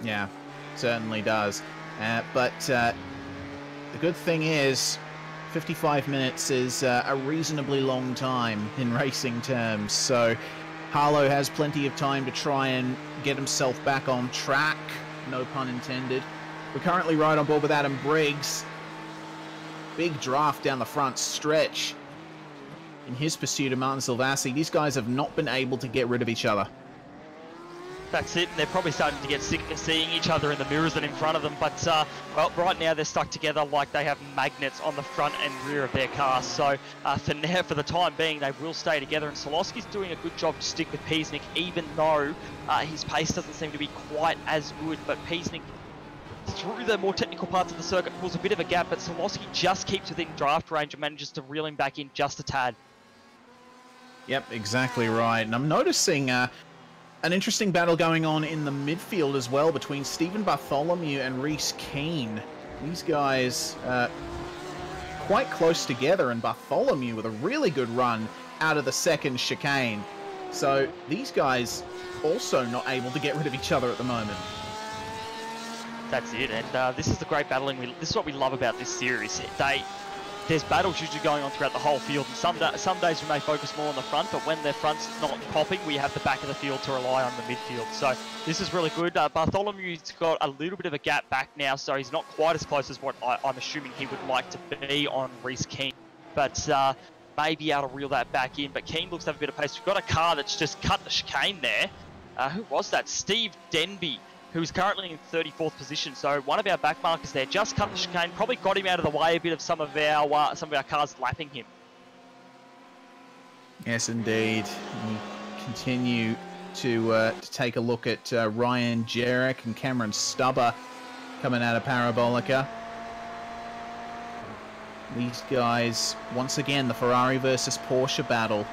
Yeah, certainly does. But the good thing is 55 minutes is a reasonably long time in racing terms, so Harlow has plenty of time to try and get himself back on track, no pun intended. We're currently right on board with Adam Briggs. Big draft down the front stretch in his pursuit of Martin Silvassi. These guys have not been able to get rid of each other. That's it, and they're probably starting to get sick of seeing each other in the mirrors and in front of them, but well, right now they're stuck together like they have magnets on the front and rear of their cars. So for now, for the time being, they will stay together, and Solowski's doing a good job to stick with Peasnick, even though his pace doesn't seem to be quite as good. But Peasnick, through the more technical parts of the circuit, pulls a bit of a gap, but Solowski just keeps within draft range and manages to reel him back in just a tad. Yep, exactly right. And I'm noticing an interesting battle going on in the midfield as well between Stephen Bartholomew and Reese Keane. These guys quite close together, and Bartholomew with a really good run out of the second chicane. So these guys also not able to get rid of each other at the moment. That's it, and this is the great battling. This is what we love about this series. There's battles usually going on throughout the whole field, and some days we may focus more on the front, but when their front's not popping, we have the back of the field to rely on the midfield. So this is really good. Bartholomew's got a little bit of a gap back now, so he's not quite as close as what I'm assuming he would like to be on Reese Keane, but may be able to reel that back in. But Keane looks to have a bit of pace. We've got a car that's just cut the chicane there. Who was that? Steve Denby, who's currently in 34th position. So one of our back markers there just cut the chicane, probably got him out of the way a bit of some of our cars lapping him. Yes, indeed. We continue to take a look at Ryan Jarek and Cameron Stubber coming out of Parabolica. These guys, once again, the Ferrari versus Porsche battle.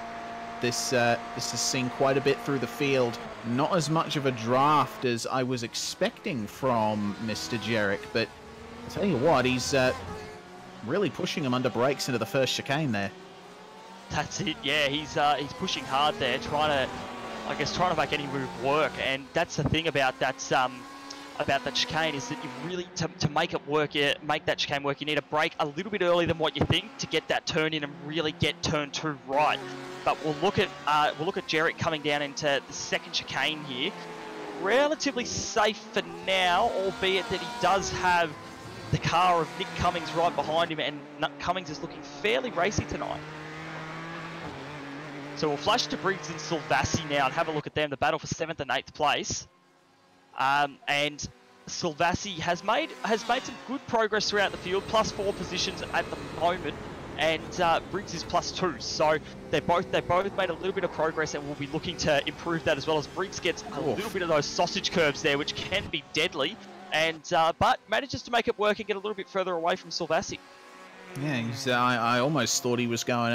This has seen quite a bit through the field. Not as much of a draft as I was expecting from Mr. Jarek, but I'll tell you what, he's really pushing him under brakes into the first chicane there. That's it, yeah, he's pushing hard there, trying to make any move work, and that's the thing about that chicane is that you really, to make it work, make that chicane work, you need to brake a little bit earlier than what you think to get that turn in and really get turn 2 right. But we'll look at Jarek coming down into the second chicane here. Relatively safe for now, albeit that he does have the car of Nick Cummings right behind him, and Cummings is looking fairly racy tonight. So we'll flash to Briggs and Silvassi now and have a look at them. The battle for 7th and 8th place. And Silvassi has made some good progress throughout the field, +4 positions at the moment. and Briggs is +2. So they both made a little bit of progress, and we'll be looking to improve that as well, as Briggs gets a little bit of those sausage curves there, which can be deadly, and but manages to make it work and get a little bit further away from Silvassi. Yeah, I almost thought he was going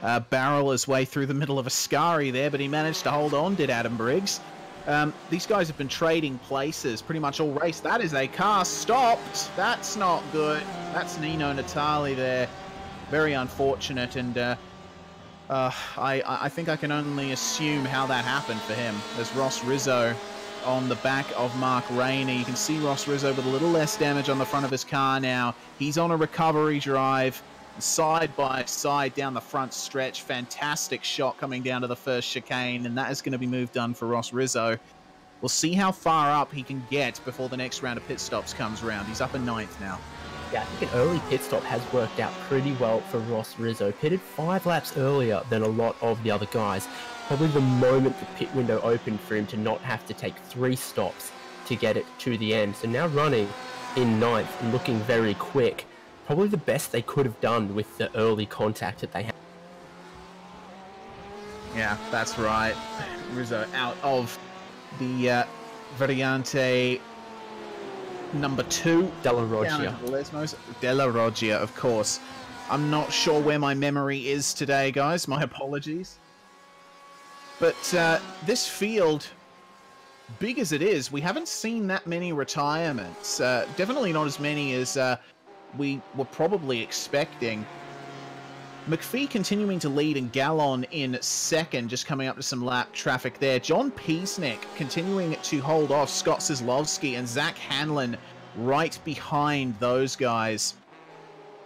to barrel his way through the middle of a Scari there, but he managed to hold on, did Adam Briggs. These guys have been trading places pretty much all race. That is a car stopped. That's not good. That's Nino Natali there. Very unfortunate, and I think I can only assume how that happened for him. There's Ross Rizzo on the back of Mark Rayner. You can see Ross Rizzo with a little less damage on the front of his car now. He's on a recovery drive, side by side down the front stretch. Fantastic shot coming down to the first chicane, and that is going to be moved done for Ross Rizzo. We'll see how far up he can get before the next round of pit stops comes around. He's up in 9th now. Yeah, I think an early pit stop has worked out pretty well for Ross Rizzo. Pitted 5 laps earlier than a lot of the other guys. Probably the moment the pit window opened for him to not have to take 3 stops to get it to the end. So now running in 9th and looking very quick. Probably the best they could have done with the early contact that they had. Yeah, that's right. Rizzo out of the Variante number 2. Della Roggia. Della Roggia, of course. I'm not sure where my memory is today, guys. My apologies. But this field, big as it is, we haven't seen that many retirements. Definitely not as many as we were probably expecting. McPhee continuing to lead and Gallon in 2nd, just coming up to some lap traffic there. John Peasnick continuing to hold off Scott Cislovsky, and Zach Hanlon right behind those guys.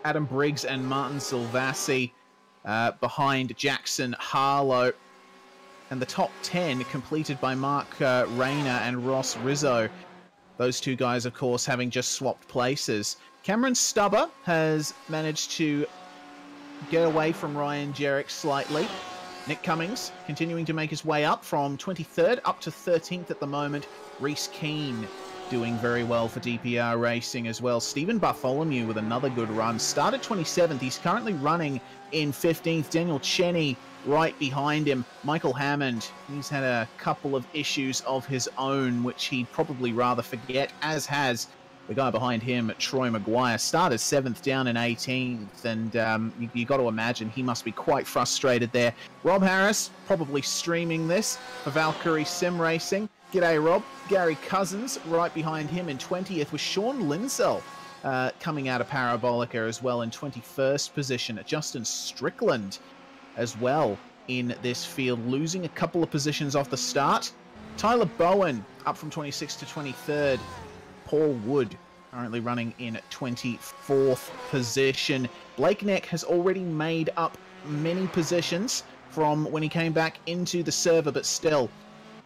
Adam Briggs and Martin Silvassi behind Jackson Harlow. And the top 10 completed by Mark Rayner and Ross Rizzo. Those two guys, of course, having just swapped places. Cameron Stubber has managed to get away from Ryan Jerrick slightly. Nick Cummings continuing to make his way up from 23rd up to 13th at the moment. Reese Keane doing very well for DPR Racing as well. Stephen Bartholomew with another good run. Started 27th. He's currently running in 15th. Daniel Cheney right behind him. Michael Hammond, he's had a couple of issues of his own, which he'd probably rather forget, as has the guy behind him, Troy Maguire. Started 7th, down in 18th, and you got to imagine he must be quite frustrated there. Rob Harris probably streaming this for Valkyrie Sim Racing. G'day, Rob. Gary Cousins right behind him in 20th, with Sean Linsell coming out of Parabolica as well in 21st position. Justin Strickland as well in this field, losing a couple of positions off the start. Tyler Bowen up from 26th to 23rd. Paul Wood currently running in 24th position. Blake Neck has already made up many positions from when he came back into the server, but still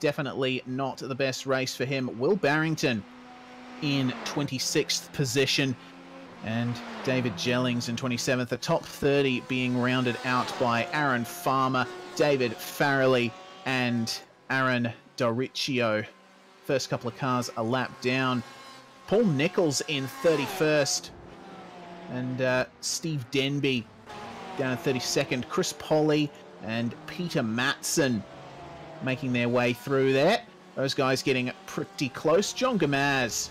definitely not the best race for him. Will Barrington in 26th position, and David Jellings in 27th. The top 30 being rounded out by Aaron Farmer, David Farrelly, and Aaron Doricchio. First couple of cars a lap down. Paul Nichols in 31st, and Steve Denby down in 32nd. Chris Polly and Peter Matson making their way through there. Those guys getting pretty close. John Gamaz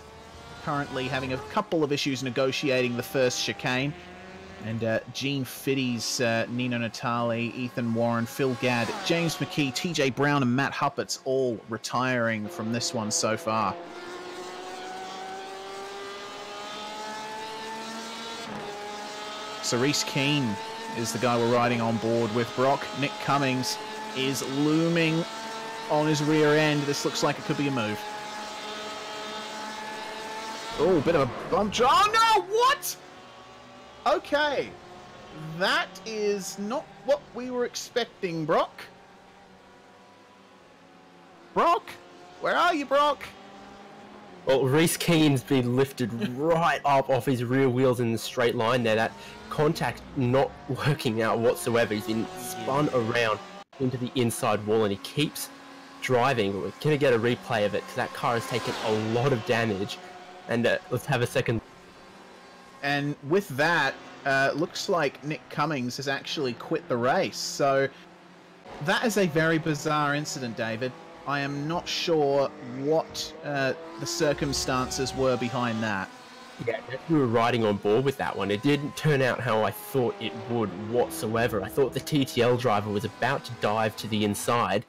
currently having a couple of issues negotiating the first chicane. And Gene Fiddy's, Nino Natali, Ethan Warren, Phil Gadd, James McKee, TJ Brown, and Matt Huppert's all retiring from this one so far. Cerise Keane is the guy we're riding on board with Brock. Nick Cummings is looming on his rear end. This looks like it could be a move. Oh, bit of a bump. Oh, no! What? Okay. That is not what we were expecting, Brock. Brock? Where are you, Brock? Well, Reese Keane's been lifted right up off his rear wheels in the straight line there. That contact not working out whatsoever. He's been spun around into the inside wall, and he keeps driving. We're going to get a replay of it because that car has taken a lot of damage. And let's have a second. And with that, looks like Nick Cummings has actually quit the race. So that is a very bizarre incident, David. I am not sure what the circumstances were behind that. Yeah, we were riding on board with that one. It didn't turn out how I thought it would whatsoever. I thought the TTL driver was about to dive to the inside,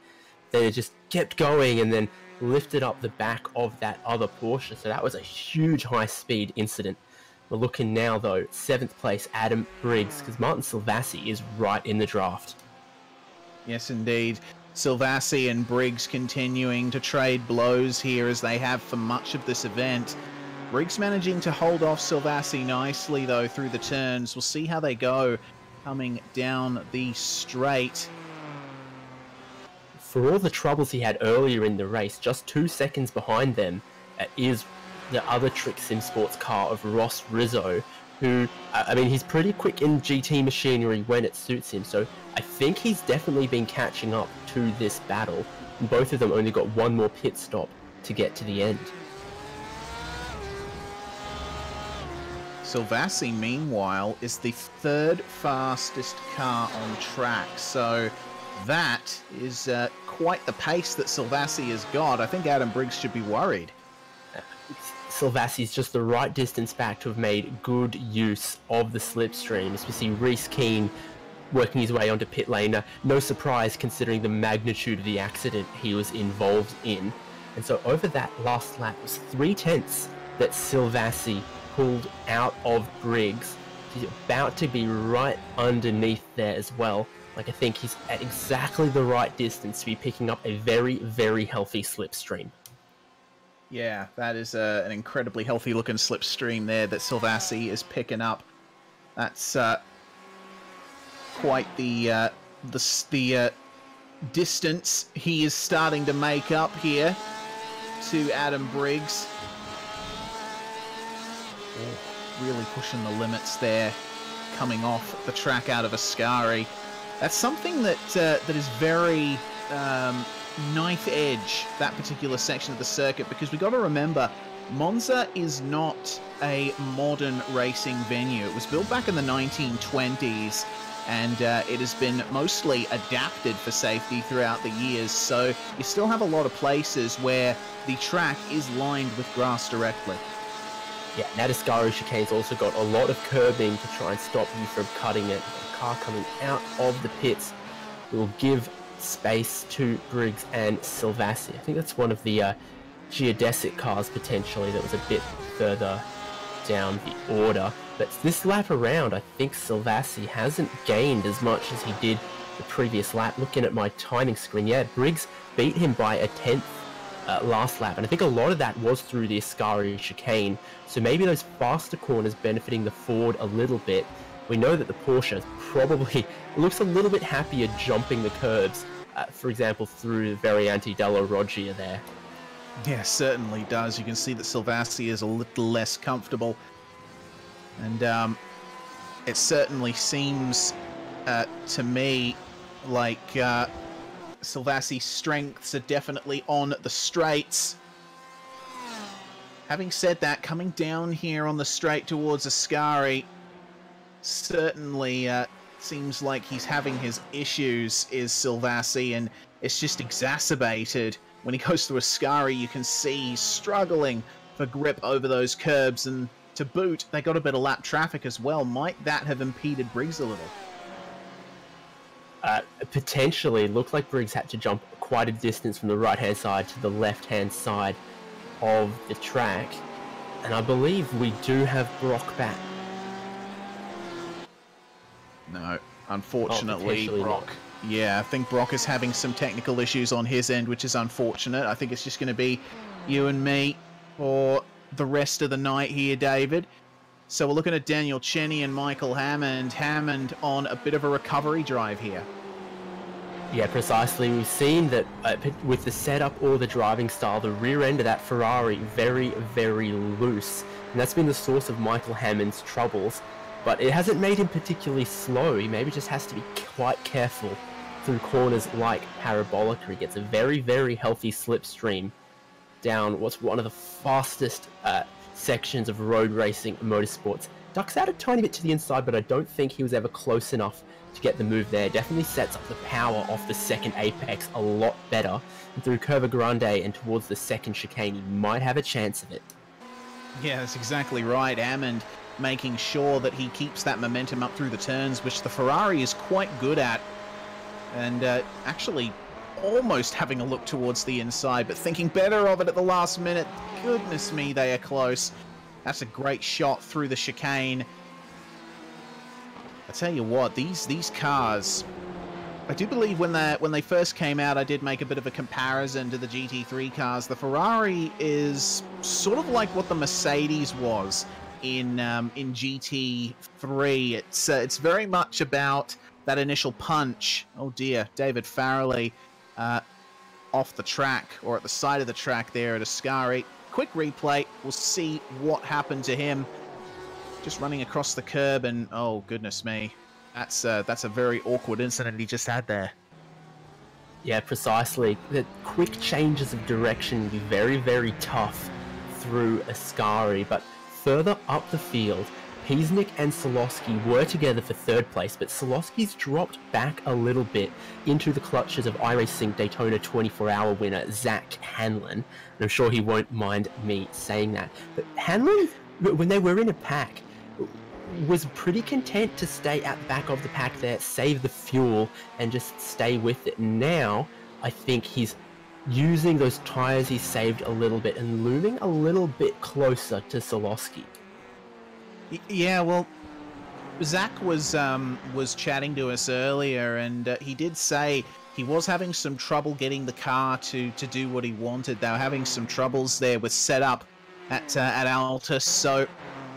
then it just kept going and then lifted up the back of that other Porsche. So that was a huge high-speed incident. We're looking now, though, 7th place, Adam Briggs, because Martin Silvassi is right in the draft. Yes, indeed. Silvassi and Briggs continuing to trade blows here as they have for much of this event. Briggs managing to hold off Silvassi nicely, though, through the turns. We'll see how they go coming down the straight. For all the troubles he had earlier in the race, just 2 seconds behind them is the other Trick Sim Sports car of Ross Rizzo, who, I mean, he's pretty quick in GT machinery when it suits him, so I think he's definitely been catching up to this battle, and both of them only got one more pit stop to get to the end. Silvassi, meanwhile, is the 3rd fastest car on track, so that is quite the pace that Silvassi has got. I think Adam Briggs should be worried. Silvassi's just the right distance back to have made good use of the slipstreams. We see Reese Keane working his way onto pit lane. No surprise considering the magnitude of the accident he was involved in. And so over that last lap, it was 3/10 that Silvassi pulled out of Briggs. He's about to be right underneath there as well. Like, I think he's at exactly the right distance to be picking up a very, very healthy slipstream. Yeah, that is an incredibly healthy-looking slipstream there that Silvassi is picking up. That's quite the distance he is starting to make up here to Adam Briggs. Oh, really pushing the limits there, coming off the track out of Ascari. That's something that that is very knife edge, that particular section of the circuit, because we got to remember Monza is not a modern racing venue. It was built back in the 1920s, and it has been mostly adapted for safety throughout the years, so you still have a lot of places where the track is lined with grass directly. Yeah, that Ascari chicane's also got a lot of curbing to try and stop you from cutting it. The car coming out of the pits will give space to Briggs and Silvassi. I think that's one of the Geodesic cars potentially that was a bit further down the order. But this lap around, I think Silvassi hasn't gained as much as he did the previous lap. Looking at my timing screen, yeah, Briggs beat him by a 10th last lap, and I think a lot of that was through the Ascari chicane, so maybe those faster corners benefiting the Ford a little bit. We know that the Porsche probably looks a little bit happier jumping the curbs, for example, through Variante della Roggia there. Yeah, certainly does. You can see that Silvassi is a little less comfortable, and it certainly seems to me like Silvassi's strengths are definitely on the straights. Having said that, coming down here on the straight towards Ascari, certainly seems like he's having his issues, is Silvassi, and it's just exacerbated when he goes through Ascari. You can see he's struggling for grip over those curbs, and to boot, they got a bit of lap traffic as well. Might that have impeded Briggs a little? Potentially. Looked like Briggs had to jump quite a distance from the right-hand side to the left-hand side of the track, and I believe we do have Brock back. No, unfortunately, Brock. Yeah, I think Brock is having some technical issues on his end, which is unfortunate. I think it's just going to be you and me for the rest of the night here, David. So we're looking at Daniel Cheney and Michael Hammond. Hammond on a bit of a recovery drive here. Yeah, precisely. We've seen that with the setup or the driving style, the rear end of that Ferrari very, very loose. And that's been the source of Michael Hammond's troubles. But it hasn't made him particularly slow. He maybe just has to be quite careful through corners like Parabolica. He gets a very, very healthy slipstream down what's one of the fastest sections of road racing motorsports ducks out a tiny bit to the inside, but I don't think he was ever close enough to get the move there. Definitely sets up the power off the second apex a lot better. And through Curva Grande and towards the second chicane, he might have a chance of it. Yeah, that's exactly right. Hammond making sure that he keeps that momentum up through the turns, which the Ferrari is quite good at. And actually almost having a look towards the inside, but thinking better of it at the last minute. Goodness me, they are close. That's a great shot through the chicane. I tell you what, these cars, I do believe when they first came out, I did make a bit of a comparison to the GT3 cars. The Ferrari is sort of like what the Mercedes was in GT3. It's very much about that initial punch. Oh dear, David Farrelly off the track, or at the side of the track there at Ascari. Quick replay, we'll see what happened to him. Just running across the curb, and oh goodness me, that's a very awkward incident he just had there. Yeah, precisely. The quick changes of direction will be very, very tough through Ascari, but further up the field, Piesnik and Solowski were together for third place, but Solowski's dropped back a little bit into the clutches of iRacing Daytona 24-hour winner Zach Hanlon. And I'm sure he won't mind me saying that. But Hanlon, when they were in a pack, was pretty content to stay at the back of the pack there, save the fuel, and just stay with it. Now, I think he's using those tyres he saved a little bit and looming a little bit closer to Solowski. Yeah, well, Zach was chatting to us earlier, and he did say he was having some trouble getting the car to do what he wanted. They were having some troubles there with setup at Altus, so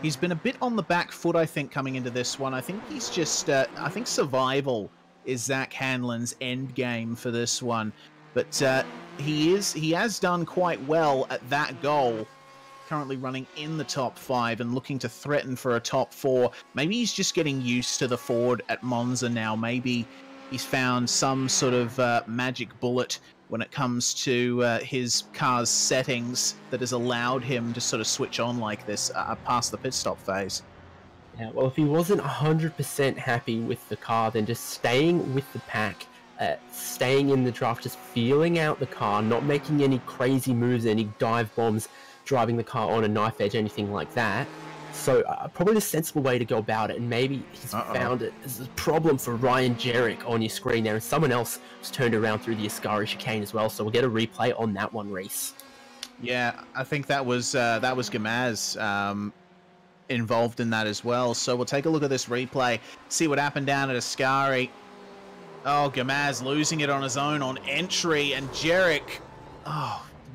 he's been a bit on the back foot, I think, coming into this one. I think he's just, I think survival is Zach Hanlon's end game for this one, but he has done quite well at that goal. Currently running in the top 5 and looking to threaten for a top 4. Maybe he's just getting used to the Ford at Monza now. Maybe he's found some sort of magic bullet when it comes to his car's settings that has allowed him to sort of switch on like this past the pit stop phase. Yeah, well, if he wasn't 100% happy with the car, then just staying with the pack, staying in the draft, just feeling out the car, not making any crazy moves, any dive bombs, driving the car on a knife edge, anything like that. So probably the sensible way to go about it, and maybe he's found it as a problem for Ryan Jerrick on your screen there, and someone else was turned around through the Ascari chicane as well, so we'll get a replay on that one, Reese. Yeah, I think that was Gamaz involved in that as well, so we'll take a look at this replay, see what happened down at Ascari. Oh, Gamaz losing it on his own on entry, and Jerrick,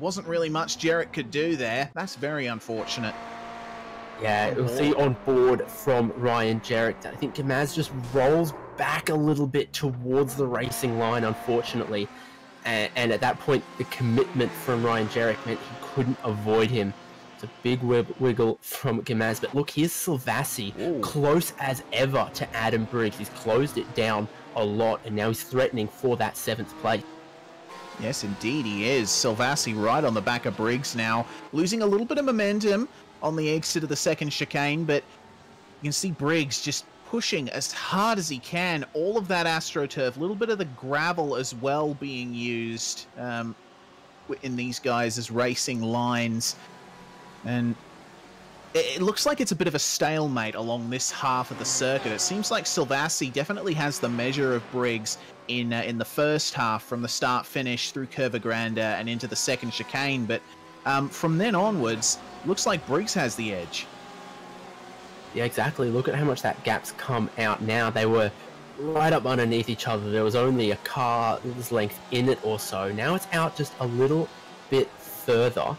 wasn't really much Jerrick could do there. That's very unfortunate. Yeah, we'll see on board from Ryan Jerrick. I think Gamaz just rolls back a little bit towards the racing line, unfortunately. And at that point, the commitment from Ryan Jerrick meant he couldn't avoid him. It's a big wiggle from Gamaz. But look, here's Silvassi, close as ever to Adam Briggs. He's closed it down a lot, and now he's threatening for that 7th place. Yes, indeed he is. Silvassi right on the back of Briggs now, losing a little bit of momentum on the exit of the second chicane, but you can see Briggs just pushing as hard as he can. All of that AstroTurf, a little bit of the gravel as well being used in these guys as racing lines. And it looks like it's a bit of a stalemate along this half of the circuit. It seems like Silvassi definitely has the measure of Briggs in the first half, from the start-finish through Curva Grande and into the second chicane, but from then onwards, looks like Briggs has the edge. Yeah, exactly. Look at how much that gap's come out now. They were right up underneath each other. There was only a car's length in it or so. Now it's out just a little bit further,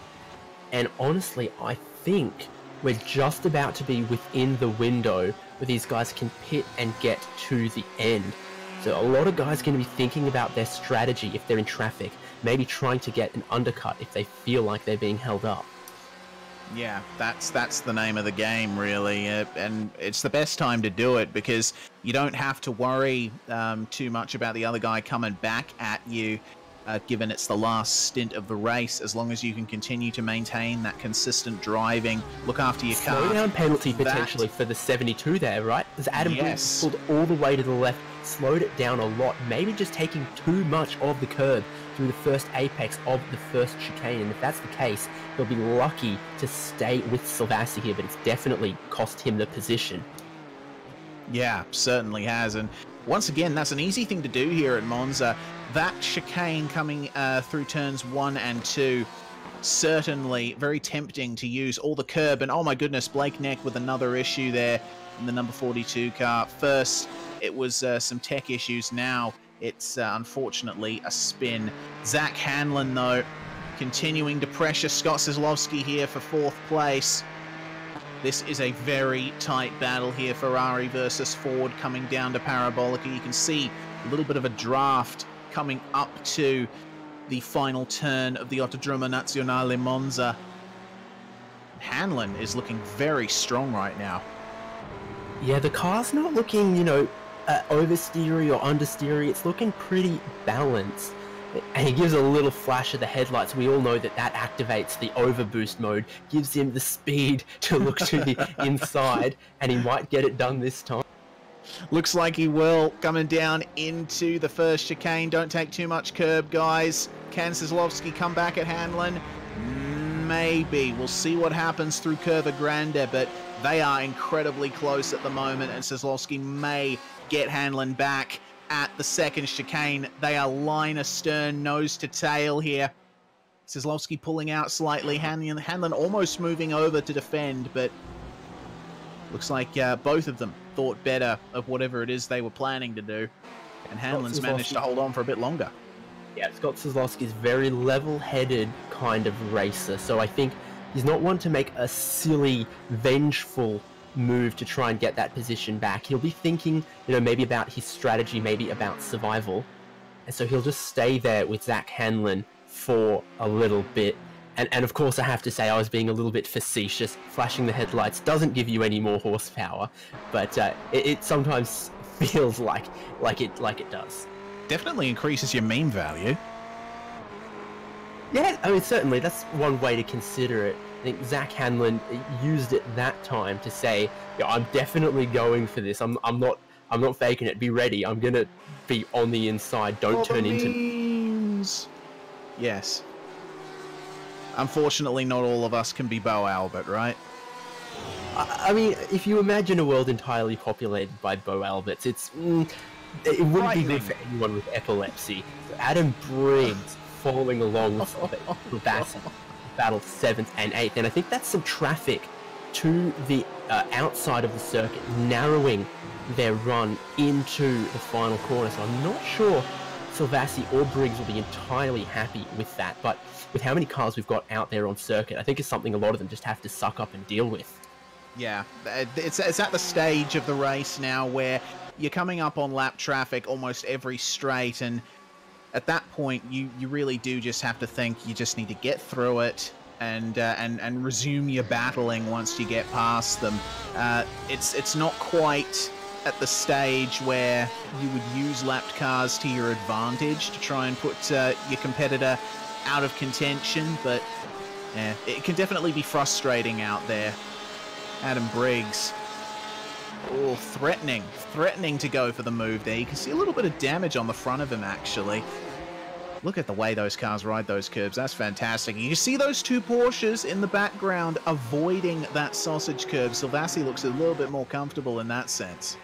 and honestly, I think we're just about to be within the window where these guys can pit and get to the end. So a lot of guys are going to be thinking about their strategy if they're in traffic, maybe trying to get an undercut if they feel like they're being held up. Yeah, that's the name of the game, really, and it's the best time to do it because you don't have to worry too much about the other guy coming back at you. given it's the last stint of the race. As long as you can continue to maintain that consistent driving, look after your car. Slowdown penalty potentially for the 72 there, right? As Adam Briggs pulled all the way to the left, slowed it down a lot, maybe just taking too much of the curb through the first apex of the first chicane. And if that's the case, he'll be lucky to stay with Silvassi here, but it's definitely cost him the position. Yeah, certainly has. And once again, that's an easy thing to do here at Monza. That chicane coming through turns 1 and 2, certainly very tempting to use all the curb. And oh my goodness, Blake Neck with another issue there in the number 42 car. First, it was some tech issues. Now it's unfortunately a spin. Zach Hanlon, though, continuing to pressure Scott Kozlowski here for 4th place. This is a very tight battle here, Ferrari versus Ford coming down to Parabolica. You can see a little bit of a draft coming up to the final turn of the Autodromo Nazionale Monza. Hanlon is looking very strong right now. Yeah, the car's not looking, you know, oversteery or understeery. It's looking pretty balanced. And he gives a little flash of the headlights. We all know that that activates the overboost mode, gives him the speed to look to the inside, and he might get it done this time. Looks like he will. Coming down into the first chicane. Don't take too much curb, guys. Can Kozlowski come back at Hanlon? Maybe. We'll see what happens through Curva Grande, but they are incredibly close at the moment, and Kozlowski may get Hanlon back at the second chicane. They are line astern, nose to tail here. Kozlowski pulling out slightly. Hanlon almost moving over to defend, but looks like both of them thought better of whatever it is they were planning to do. And Hanlon's managed to hold on for a bit longer. Yeah, Scott Kozlowski is very level-headed kind of racer, so I think he's not one to make a silly, vengeful move to try and get that position back. He'll be thinking, you know, maybe about his strategy, maybe about survival. And so he'll just stay there with Zach Hanlon for a little bit. And of course, I have to say, I was being a little bit facetious. Flashing the headlights doesn't give you any more horsepower, but it sometimes feels like it does. Definitely increases your meme value. Yeah, I mean, certainly, that's one way to consider it. I think Zach Hanlon used it that time to say, yeah, I'm definitely going for this. I'm not faking it. Be ready. I'm gonna be on the inside. Don't turn into memes. Yes. Unfortunately, not all of us can be Bo Albert, right? I mean, if you imagine a world entirely populated by Bo Alberts, it wouldn't be good for anyone with epilepsy. Adam Briggs following along with Silvassi, battle 7th and 8th, and I think that's some traffic to the outside of the circuit, narrowing their run into the final corner. So I'm not sure Silvassi or Briggs will be entirely happy with that, but with how many cars we've got out there on circuit, I think it's something a lot of them just have to suck up and deal with. Yeah, it's at the stage of the race now where you're coming up on lap traffic almost every straight, and at that point you really do just have to think you just need to get through it and resume your battling once you get past them. It's not quite at the stage where you would use lapped cars to your advantage to try and put your competitor out of contention, but yeah, it can definitely be frustrating out there. Adam Briggs, oh, threatening to go for the move there. You can see a little bit of damage on the front of him, actually. Look at the way those cars ride those curbs. That's fantastic. You can see those two Porsches in the background avoiding that sausage curb. Silvassi looks a little bit more comfortable in that sense.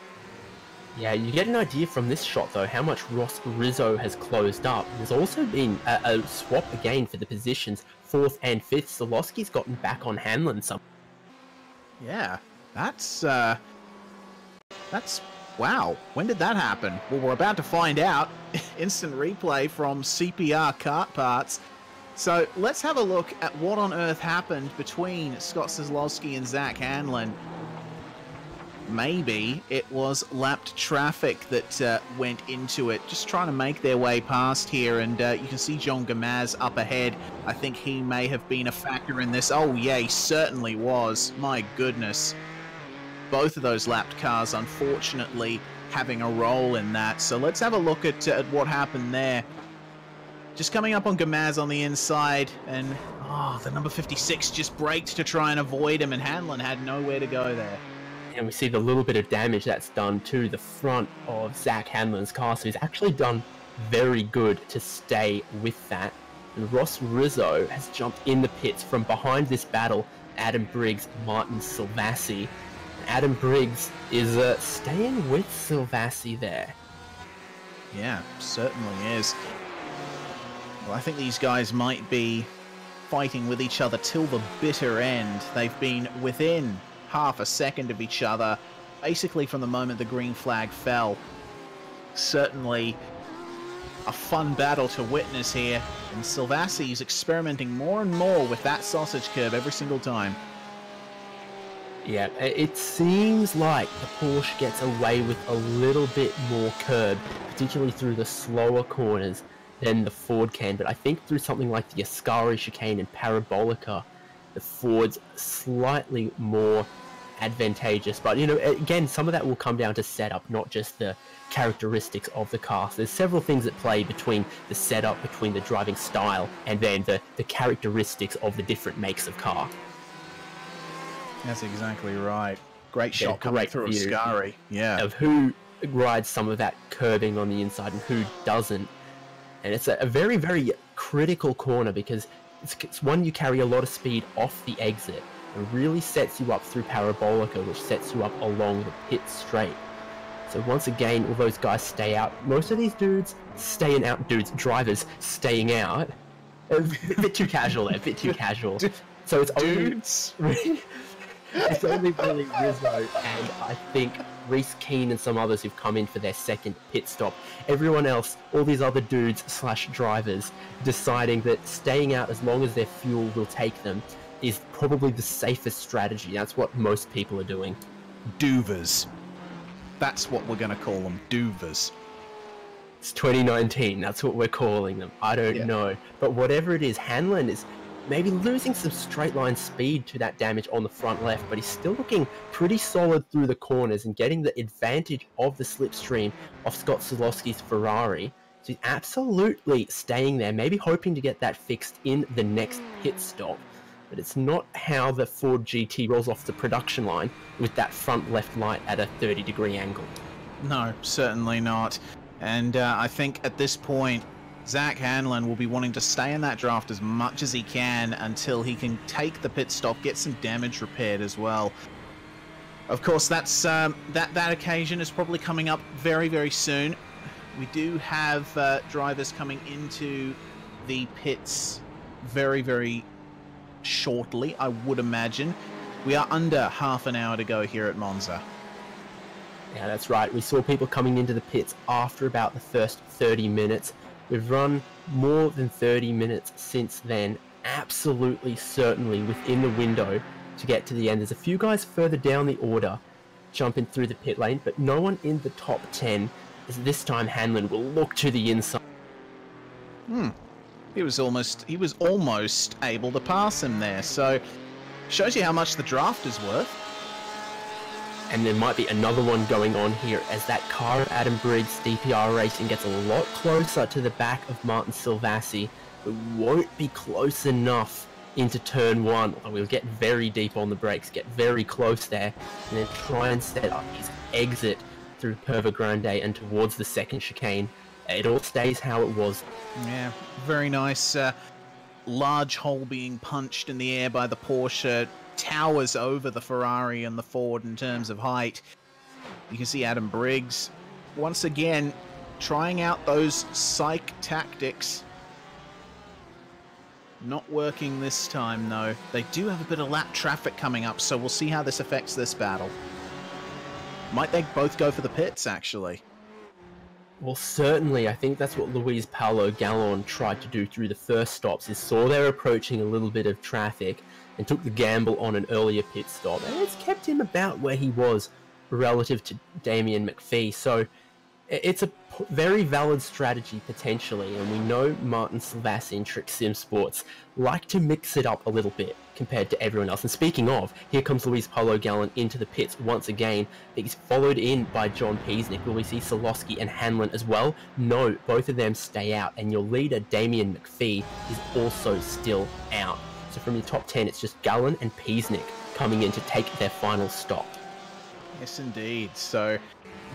Yeah, you get an idea from this shot, though, how much Ross Rizzo has closed up. There's also been a swap again for the positions 4th and 5th. Kozlowski's gotten back on Hanlon some. Yeah, that's wow. When did that happen? Well, we're about to find out. Instant replay from CPR Kart Parts. So let's have a look at what on earth happened between Scott Kozlowski and Zach Hanlon. Maybe it was lapped traffic that went into it, just trying to make their way past here, and you can see John Gamaz up ahead. I think he may have been a factor in this. Oh yeah, he certainly was. My goodness. Both of those lapped cars, unfortunately, having a role in that. So let's have a look at what happened there. Just coming up on Gamaz on the inside, and the number 56 just braked to try and avoid him, and Hanlon had nowhere to go there. And we see the little bit of damage that's done to the front of Zach Hanlon's car, so he's actually done very good to stay with that. And Ross Rizzo has jumped in the pits from behind this battle. Adam Briggs, Martin Silvassi. Adam Briggs is staying with Silvassi there. Yeah, certainly is. Well, I think these guys might be fighting with each other till the bitter end. They've been within half a second of each other, basically from the moment the green flag fell. Certainly a fun battle to witness here, and Silvassi's experimenting more and more with that sausage curve every single time. Yeah, it seems like the Porsche gets away with a little bit more curb, particularly through the slower corners than the Ford can, but I think through something like the Ascari chicane and Parabolica, the Ford's slightly more advantageous. But, you know, again, some of that will come down to setup, not just the characteristics of the car. So there's several things at play between the setup, between the driving style, and then the characteristics of the different makes of car. That's exactly right. Great shot coming through Ascari. Yeah. Of who rides some of that curbing on the inside and who doesn't. And it's a very, very critical corner because it's one you carry a lot of speed off the exit and really sets you up through Parabolica, which sets you up along the pit straight. So once again, all those guys stay out. Most of these drivers staying out. A bit too casual there, a bit too casual. So it's it's only really Rizzo and I think Reese Keane and some others who've come in for their second pit stop. Everyone else, all these other dudes / drivers, deciding that staying out as long as their fuel will take them is probably the safest strategy. That's what most people are doing. Doovers. That's what we're going to call them, doovers. It's 2019, that's what we're calling them. I don't know. But whatever it is, Hanlon is maybe losing some straight line speed to that damage on the front left, but he's still looking pretty solid through the corners and getting the advantage of the slipstream of Scott Zalowski's Ferrari. So he's absolutely staying there, maybe hoping to get that fixed in the next pit stop. But it's not how the Ford GT rolls off the production line with that front left light at a 30-degree angle. No, certainly not. And I think at this point, Zach Hanlon will be wanting to stay in that draft as much as he can until he can take the pit stop, get some damage repaired as well. Of course, that's that occasion is probably coming up very, very soon. We do have drivers coming into the pits very, very shortly, I would imagine. We are under half an hour to go here at Monza. Yeah, that's right. We saw people coming into the pits after about the first 30 minutes. We've run more than 30 minutes since then, absolutely certainly within the window to get to the end. There's a few guys further down the order jumping through the pit lane, but no one in the top 10, as this time Hanlon will look to the inside. He was almost able to pass him there, so shows you how much the draft is worth. And there might be another one going on here as that car of Adam Briggs, DPR Racing, gets a lot closer to the back of Martin Silvassi, but won't be close enough into turn one. We'll get very deep on the brakes, get very close there, and then try and set up his exit through Perva Grande and towards the second chicane. It all stays how it was. Yeah, very nice. Large hole being punched in the air by the Porsche. Towers over the Ferrari and the Ford in terms of height. You can see Adam Briggs once again trying out those psych tactics. Not working this time though. They do have a bit of lap traffic coming up, so we'll see how this affects this battle. Might they both go for the pits actually? Well, certainly. I think that's what Luis Paulo Gallon tried to do through the first stops, is saw they're approaching a little bit of traffic and took the gamble on an earlier pit stop. And it's kept him about where he was relative to Damien McPhee. So It's a very valid strategy, potentially, and we know Martin Silvassi and Trick Sim Sports like to mix it up a little bit compared to everyone else. And speaking of, here comes Luis Polo Gallon into the pits once again. He's followed in by John Peasnick. Will we see Solowski and Hanlon as well? No, both of them stay out, and your leader, Damien McPhee, is also still out. So from your top 10, it's just Gallon and Peasnick coming in to take their final stop. Yes, indeed. So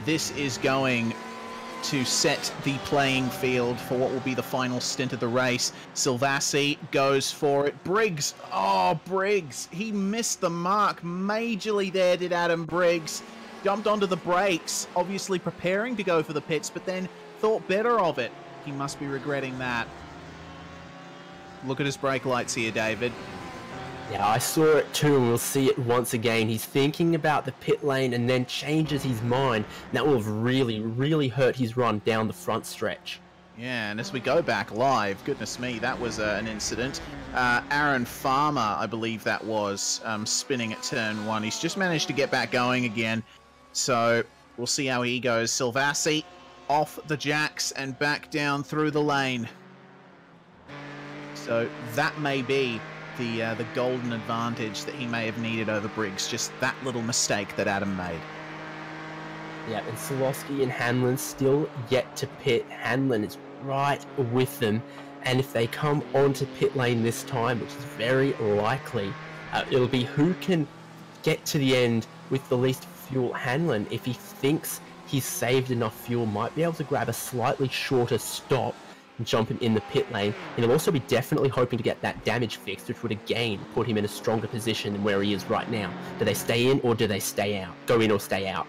this is going to set the playing field for what will be the final stint of the race. Silvassi goes for it. Briggs. Oh, Briggs. He missed the mark majorly there, did Adam Briggs. Jumped onto the brakes, obviously preparing to go for the pits, but then thought better of it. He must be regretting that. Look at his brake lights here, David. Yeah, I saw it too, and we'll see it once again. He's thinking about the pit lane and then changes his mind. And that will have really, really hurt his run down the front stretch. Yeah, and as we go back live, goodness me, that was an incident. Aaron Farmer, I believe that was, spinning at turn 1. He's just managed to get back going again. So we'll see how he goes. Silvassi off the jacks and back down through the lane. So that may be the golden advantage that he may have needed over Briggs. Just that little mistake that Adam made. Yeah, and Solowski and Hanlon still yet to pit. Hanlon is right with them, and if they come onto pit lane this time, which is very likely, it'll be who can get to the end with the least fuel. Hanlon, if he thinks he's saved enough fuel, might be able to grab a slightly shorter stop and jump him in the pit lane, and he'll also be definitely hoping to get that damage fixed, which would again put him in a stronger position than where he is right now. Do they stay in or do they stay out? Go in or stay out?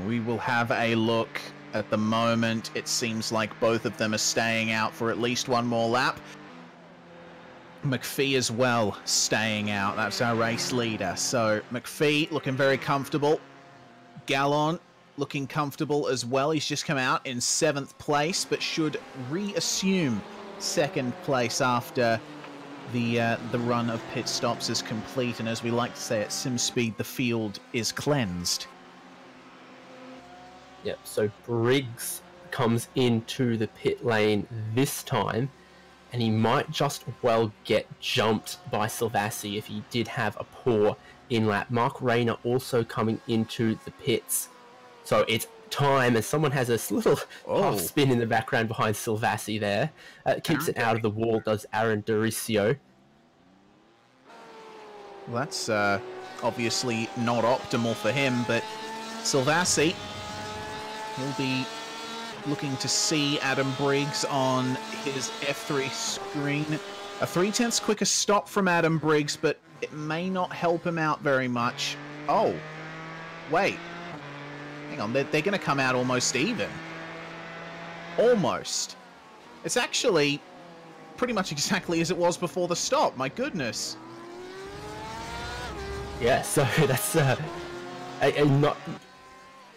We will have a look. At the moment, it seems like both of them are staying out for at least one more lap. McPhee as well staying out. That's our race leader. So McPhee looking very comfortable. Gallon looking comfortable as well. He's just come out in 7th place, but should reassume 2nd place after the run of pit stops is complete. And as we like to say at SimSpeed, the field is cleansed. Yep, so Briggs comes into the pit lane this time, and he might just well get jumped by Silvassi if he did have a poor in-lap. Mark Rayner also coming into the pits. So it's time, and someone has a little half spin in the background behind Silvassi there. Keeps it out of the wall, does Aaron Doricio. Well, that's obviously not optimal for him, but Silvassi will be looking to see Adam Briggs on his F3 screen. A 3/10 quicker stop from Adam Briggs, but it may not help him out very much. Oh, wait. Hang on, they're going to come out almost even. Almost. It's actually pretty much exactly as it was before the stop. My goodness. Yeah, so that's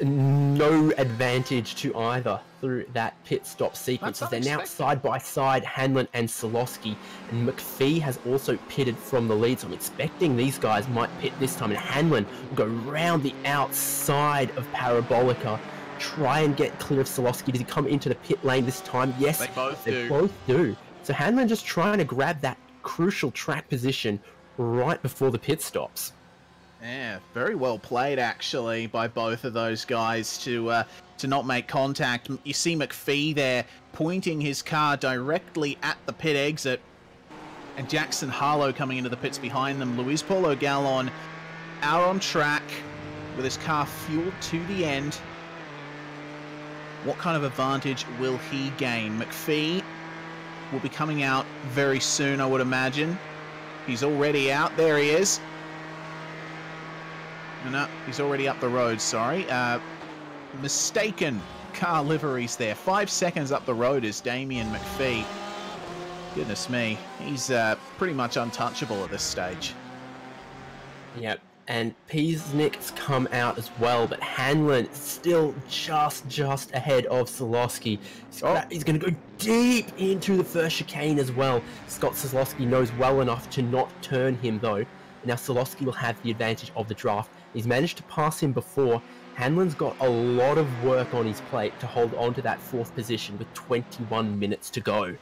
no advantage to either through that pit stop sequence. They're now side by side, Hanlon and Solowski, and McPhee has also pitted from the lead, so I'm expecting these guys might pit this time, and Hanlon will go round the outside of Parabolica, try and get clear of Solowski. Does he come into the pit lane this time? Yes, they both do. So Hanlon just trying to grab that crucial track position right before the pit stops. Yeah, very well played, actually, by both of those guys to not make contact. You see McPhee there pointing his car directly at the pit exit, and Jackson Harlow coming into the pits behind them. Luis Paulo Gallon out on track with his car fueled to the end. What kind of advantage will he gain? McPhee will be coming out very soon, I would imagine. He's already out. There he is. No, he's already up the road, sorry. Mistaken car liveries there. 5 seconds up the road is Damien McPhee. Goodness me, he's pretty much untouchable at this stage. Yep, and Peasnick's come out as well, but Hanlon still just ahead of Solowski. He's going to go deep into the first chicane as well. Scott Solowski knows well enough to not turn him though. Now Solowski will have the advantage of the draft. He's managed to pass him before, Hanlon's got a lot of work on his plate to hold on to that 4th position with 21 minutes to go.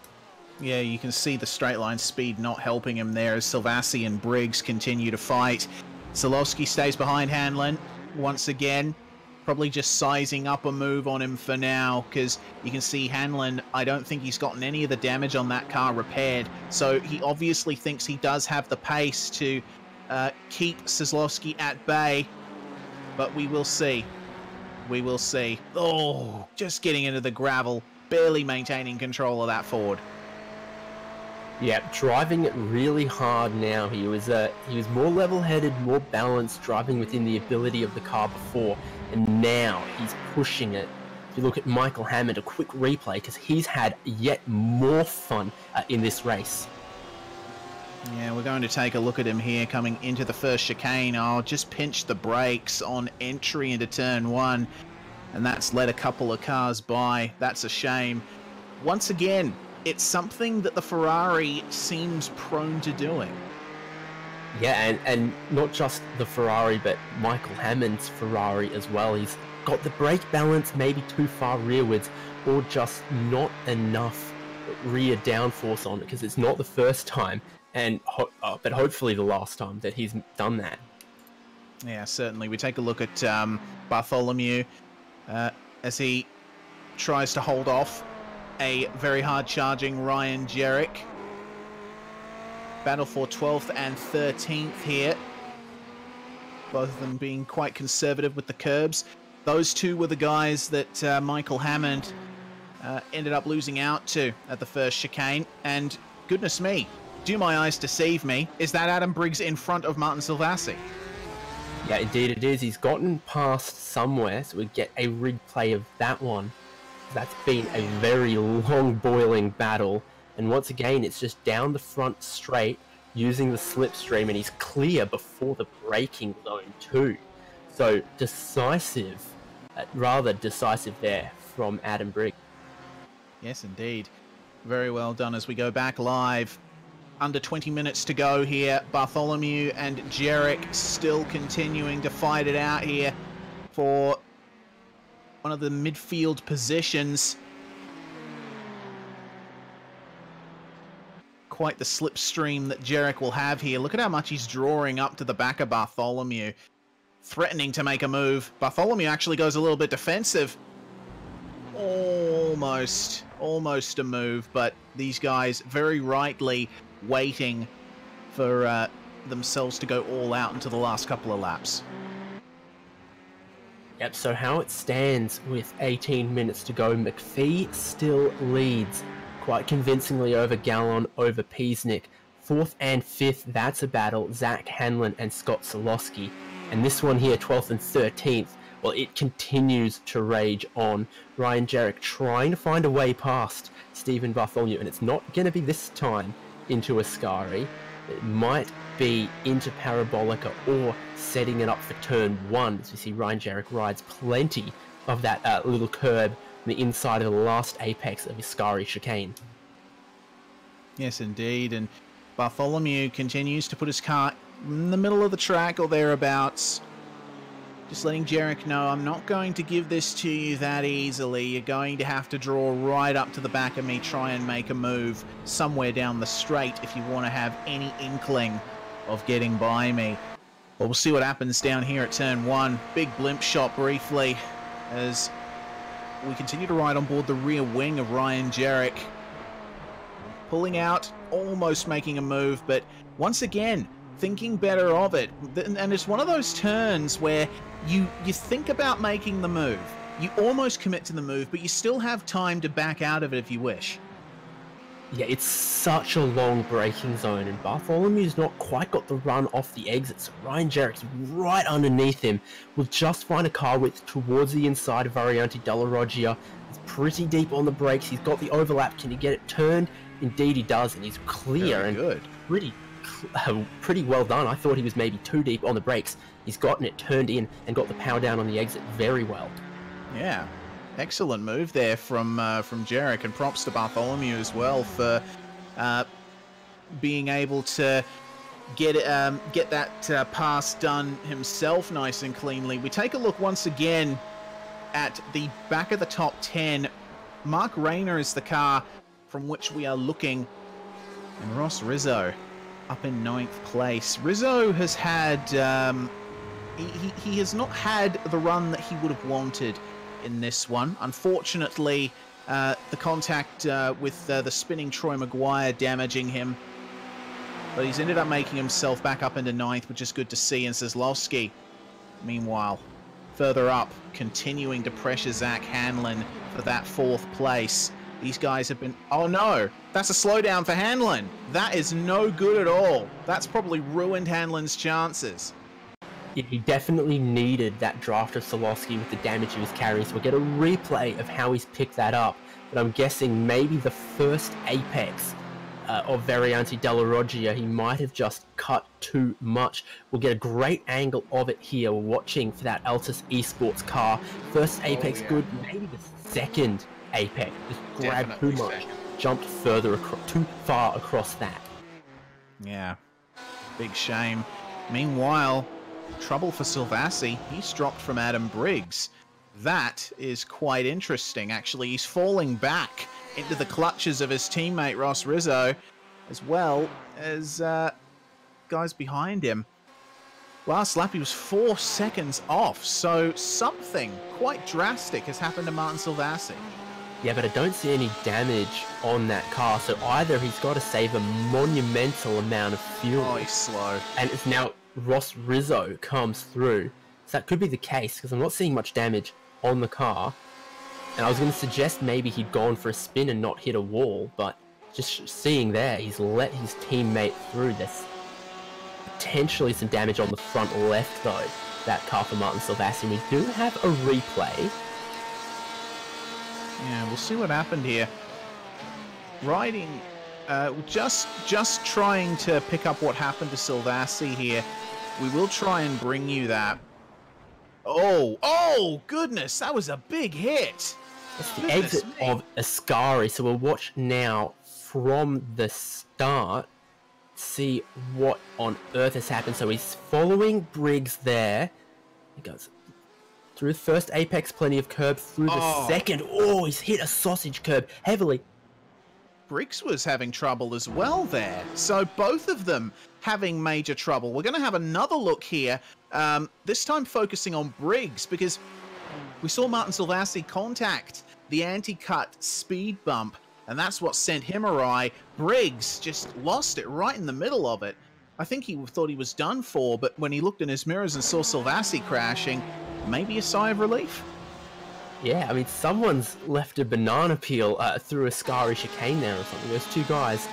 Yeah, you can see the straight line speed not helping him there as Silvassi and Briggs continue to fight. Solowski stays behind Hanlon once again, probably just sizing up a move on him for now, because you can see Hanlon, I don't think he's gotten any of the damage on that car repaired, so he obviously thinks he does have the pace to keep Szlowski at bay, but we will see. We will see. Oh, just getting into the gravel, barely maintaining control of that Ford. Yeah, driving it really hard now. He was more level-headed, more balanced, driving within the ability of the car before, and now he's pushing it. If you look at Michael Hammond, a quick replay, because he's had yet more fun in this race. Yeah, we're going to take a look at him here coming into the first chicane. I'll just pinch the brakes on entry into turn 1, and that's let a couple of cars by. That's a shame. Once again, it's something that the Ferrari seems prone to doing. Yeah, and not just the Ferrari, but Michael Hammond's Ferrari as well. He's got the brake balance maybe too far rearwards, or just not enough rear downforce on it, because it's not the first time, and but hopefully the last time that he's done that. Yeah, certainly. We take a look at Bartholomew as he tries to hold off a very hard-charging Ryan Jerrick. Battle for 12th and 13th here. Both of them being quite conservative with the curbs. Those two were the guys that Michael Hammond ended up losing out to at the first chicane. And goodness me, do my eyes deceive me, is that Adam Briggs in front of Martin Silvassi? Yeah, indeed it is. He's gotten past somewhere, so we get a replay of that one. That's been a very long boiling battle, and once again it's just down the front straight using the slipstream, and he's clear before the braking zone too. So decisive, rather decisive there from Adam Briggs. Yes, indeed. Very well done. As we go back live, under 20 minutes to go here. Bartholomew and Jerrick still continuing to fight it out here for one of the midfield positions. Quite the slipstream that Jerrick will have here. Look at how much he's drawing up to the back of Bartholomew, threatening to make a move. Bartholomew actually goes a little bit defensive. Almost a move, but these guys very rightly waiting for themselves to go all out into the last couple of laps. Yep, so how it stands with 18 minutes to go, McPhee still leads quite convincingly over Gallon, over Peasnick. 4th and 5th, that's a battle, Zach Hanlon and Scott Solowski. And this one here, 12th and 13th, well, it continues to rage on. Ryan Jerrick trying to find a way past Stephen Bartholomew, and it's not going to be this time into Ascari. It might be into Parabolica or setting it up for turn 1. As we see Ryan Jerrick rides plenty of that little curb on the inside of the last apex of Ascari chicane. Yes, indeed. And Bartholomew continues to put his car in the middle of the track or thereabouts. Just letting Jerrick know, I'm not going to give this to you that easily. You're going to have to draw right up to the back of me, try and make a move somewhere down the straight if you want to have any inkling of getting by me. Well, we'll see what happens down here at turn 1. Big blimp shot briefly as we continue to ride on board the rear wing of Ryan Jerrick. Pulling out, almost making a move, but once again, thinking better of it. And it's one of those turns where you think about making the move. You almost commit to the move, but you still have time to back out of it if you wish. Yeah, it's such a long braking zone, and Bartholomew's not quite got the run off the exit, so Ryan Jerrick's right underneath him. Will just find a car width towards the inside of Variante della Roggia. He's pretty deep on the brakes. He's got the overlap. Can he get it turned? Indeed he does, and he's clear. Very good. And pretty well done. I thought he was maybe too deep on the brakes. He's gotten it turned in and got the power down on the exit very well. Yeah, excellent move there from Jerrick, and props to Bartholomew as well for being able to get that pass done himself nice and cleanly. We take a look once again at the back of the top 10. Mark Rayner is the car from which we are looking, and Ross Rizzo up in 9th place. Rizzo has had he has not had the run that he would have wanted in this one. Unfortunately, the contact with the spinning Troy Maguire damaging him, but he's ended up making himself back up into 9th, which is good to see. And Zaslowski, meanwhile, further up, continuing to pressure Zach Hanlon for that 4th place. These guys have been... Oh no, that's a slowdown for Hanlon. That is no good at all. That's probably ruined Hanlon's chances. Yeah, he definitely needed that draft of Zaslowski with the damage he was carrying, so we'll get a replay of how he's picked that up. But I'm guessing maybe the first apex of Varianti Della Roggia, he might have just cut too much. We'll get a great angle of it here. We're watching for that Altus Esports car. First apex good, maybe the second apex. Just grabbed too much, jumped further too far across that. Yeah, big shame. Meanwhile, trouble for Silvassi. He's dropped from Adam Briggs. That is quite interesting, actually. He's falling back into the clutches of his teammate Ross Rizzo, as well as guys behind him. Last lap he was 4 seconds off, so something quite drastic has happened to Martin Silvassi. Yeah, but I don't see any damage on that car, so either he's got to save a monumental amount of fuel. Oh, he's slow. And it's now Ross Rizzo comes through. So that could be the case, because I'm not seeing much damage on the car. And I was going to suggest maybe he'd gone for a spin and not hit a wall, but just seeing there, he's let his teammate through. There's potentially some damage on the front left, though, that car for Martin Silvassi. We do have a replay. Yeah, we'll see what happened here. Riding, just trying to pick up what happened to Silvassi here. We will try and bring you that. Oh, goodness, that was a big hit. It's the exit of Ascari, so we'll watch now from the start, see what on earth has happened. So he's following Briggs there. He goes through the first apex, plenty of curb, through the second. Oh, he's hit a sausage curb heavily. Briggs was having trouble as well there. So both of them having major trouble. We're going to have another look here, this time focusing on Briggs, because we saw Martin Silvassi contact the anti-cut speed bump, and that's what sent him awry. Briggs just lost it right in the middle of it. I think he thought he was done for, but when he looked in his mirrors and saw Silvassi crashing, maybe a sigh of relief. Yeah, I mean, someone's left a banana peel through a Ascari chicane there or something. There's two guys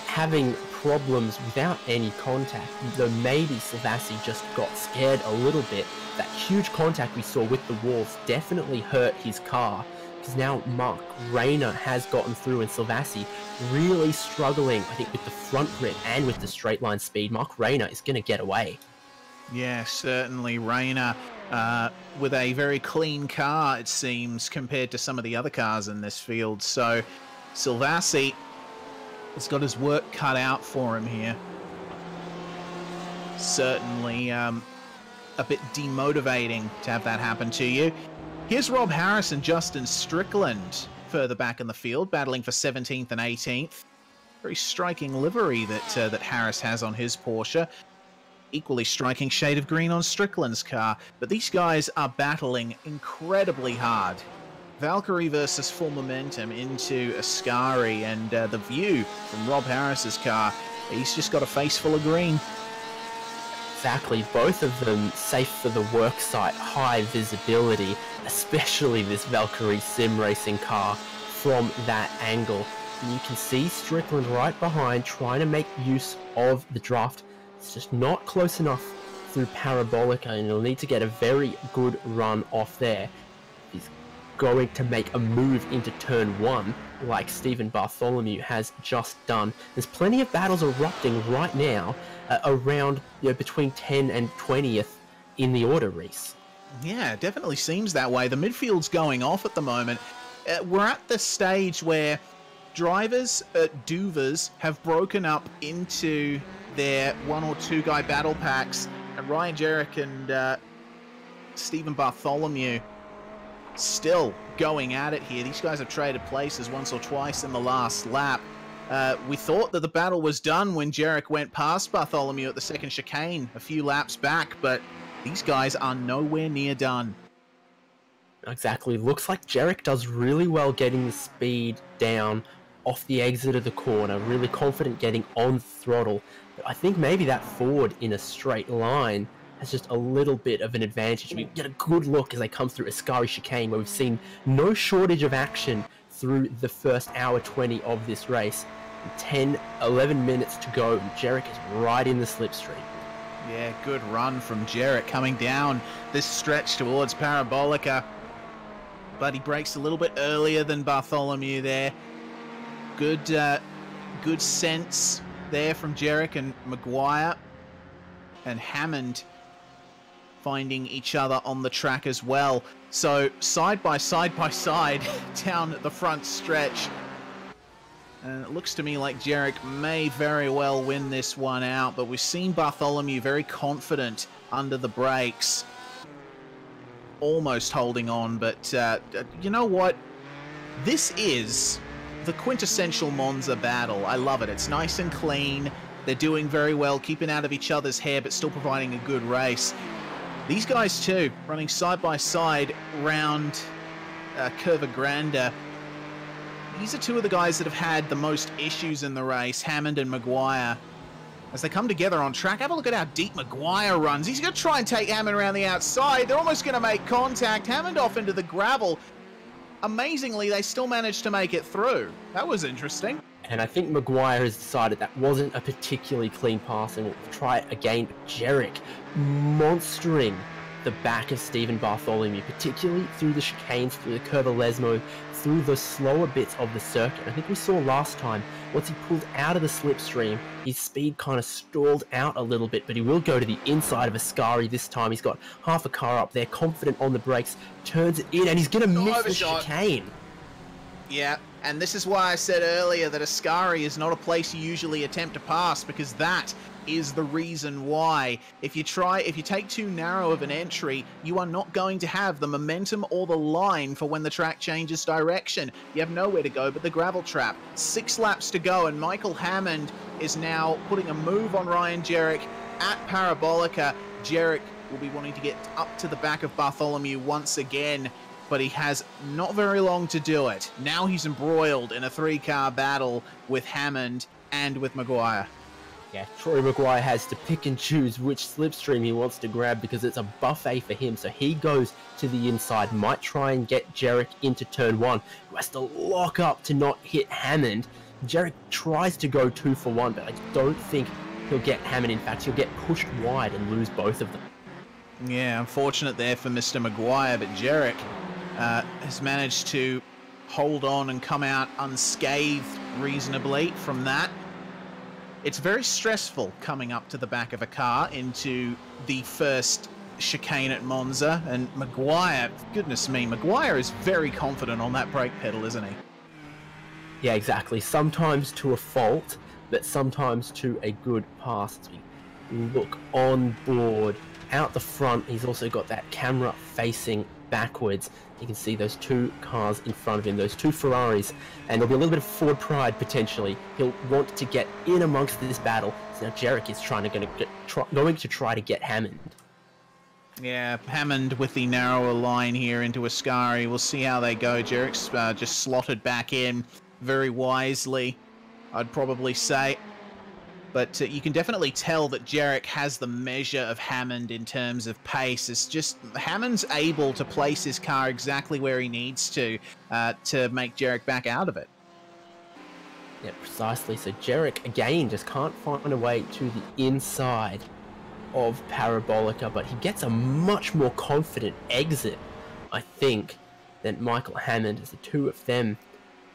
having problems without any contact, though maybe Silvassi just got scared a little bit. That huge contact we saw with the walls definitely hurt his car, because now Mark Rayner has gotten through, and Silvassi really struggling, I think, with the front grip and with the straight line speed. Mark Rayner is going to get away. Yeah, certainly. Rayner with a very clean car, it seems, compared to some of the other cars in this field. So Silvassi has got his work cut out for him here. Certainly a bit demotivating to have that happen to you. Here's Rob Harris and Justin Strickland further back in the field, battling for 17th and 18th. Very striking livery that Harris has on his Porsche. Equally striking shade of green on Strickland's car. But these guys are battling incredibly hard. Valkyrie versus Full Momentum into Ascari, and the view from Rob Harris's car, he's just got a face full of green. Exactly, both of them safe for the worksite, high visibility, especially this Valkyrie sim racing car from that angle. And you can see Strickland right behind, trying to make use of the draft. It's just not close enough through Parabolica, and he'll need to get a very good run off there. He's going to make a move into turn 1, like Stephen Bartholomew has just done. There's plenty of battles erupting right now, around between 10 and 20th in the order, Reese. Yeah, it definitely seems that way. The midfield's going off at the moment. We're at the stage where drivers at Duvers have broken up into their 1 or 2 guy battle packs, and Ryan Jarek and Stephen Bartholomew still going at it here. These guys have traded places once or twice in the last lap. We thought that the battle was done when Jarek went past Bartholomew at the second chicane a few laps back, but these guys are nowhere near done. Exactly. Looks like Jarek does really well getting the speed down off the exit of the corner. Really confident getting on throttle. But I think maybe that forward in a straight line has just a little bit of an advantage. We get a good look as they come through Ascari chicane, where we've seen no shortage of action through the first hour 20 of this race. 10, 11 minutes to go, and Jarek is right in the slipstream. Yeah, good run from Jarek coming down this stretch towards Parabolica. But he breaks a little bit earlier than Bartholomew there. Good sense there from Jarek and Maguire. And Hammond finding each other on the track as well. So side by side down at the front stretch. And it looks to me like Jarek may very well win this one out, but we've seen Bartholomew very confident under the brakes. Almost holding on, but you know what? This is the quintessential Monza battle. I love it. It's nice and clean. They're doing very well, keeping out of each other's hair, but still providing a good race. These guys too, running side by side round Curva Grande. These are two of the guys that have had the most issues in the race, Hammond and Maguire. As they come together on track, have a look at how deep Maguire runs. He's going to try and take Hammond around the outside. They're almost going to make contact. Hammond off into the gravel. Amazingly, they still managed to make it through. That was interesting. And I think Maguire has decided that wasn't a particularly clean pass and will try it again. Jarek monstering the back of Stephen Bartholomew, particularly through the chicanes, through the Curva Lesmo, through the slower bits of the circuit. I think we saw last time, once he pulled out of the slipstream, his speed kind of stalled out a little bit, but he will go to the inside of Ascari this time. He's got half a car up there, confident on the brakes, turns it in, and he's going to miss the chicane. Yeah, and this is why I said earlier that Ascari is not a place you usually attempt to pass, because that is the reason why. If you take too narrow of an entry, you are not going to have the momentum or the line for when the track changes direction. You have nowhere to go but the gravel trap. 6 laps to go, and Michael Hammond is now putting a move on Ryan Jarek at Parabolica. Jarek will be wanting to get up to the back of Bartholomew once again, but he has not very long to do it. Now he's embroiled in a 3-car battle with Hammond and with Maguire. Yeah, Troy Maguire has to pick and choose which slipstream he wants to grab because it's a buffet for him. So he goes to the inside, might try and get Jarek into turn 1, who has to lock up to not hit Hammond. Jarek tries to go 2 for 1, but I don't think he'll get Hammond. In fact, he'll get pushed wide and lose both of them. Yeah, unfortunate there for Mr. Maguire, but Jarek has managed to hold on and come out unscathed reasonably from that. It's very stressful coming up to the back of a car into the first chicane at Monza, and Maguire, goodness me, Maguire is very confident on that brake pedal, isn't he? Yeah, exactly. Sometimes to a fault, but sometimes to a good pass. As we look on board, out the front, he's also got that camera facing backwards. You can see those 2 cars in front of him, those 2 Ferraris, and there'll be a little bit of forward pride potentially. He'll want to get in amongst this battle. So now Jarek is going to try to get Hammond. Yeah, Hammond with the narrower line here into Ascari. We'll see how they go. Jarek's just slotted back in very wisely, I'd probably say. But you can definitely tell that Jarek has the measure of Hammond in terms of pace. It's just Hammond's able to place his car exactly where he needs to make Jarek back out of it. Yeah, precisely. So Jarek, again, just can't find a way to the inside of Parabolica, but he gets a much more confident exit, I think, than Michael Hammond, as the 2 of them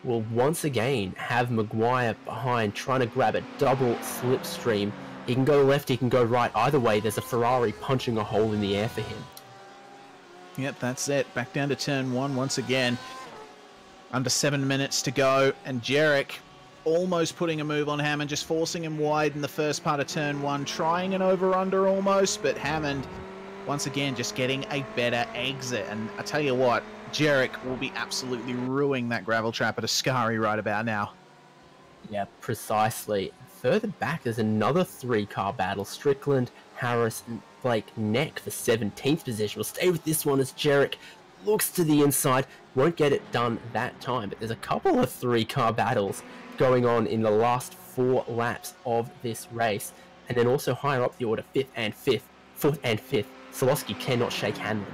will once again have Maguire behind, trying to grab a double slipstream. He can go left, he can go right. Either way, there's a Ferrari punching a hole in the air for him. Yep, that's it. Back down to turn 1 once again. Under 7 minutes to go, and Jarek almost putting a move on Hammond, just forcing him wide in the first part of turn 1, trying an over-under almost, but Hammond, once again, just getting a better exit. And I tell you what, Jarek will be absolutely ruining that gravel trap at Ascari right about now. Yeah, precisely. Further back, there's another 3-car battle. Strickland, Harris, and Blake Neck for 17th position. We'll stay with this one as Jarek looks to the inside. Won't get it done that time, but there's a couple of 3-car battles going on in the last 4 laps of this race. And then also higher up the order, 4th and 5th. Solowski cannot shake Hanlon.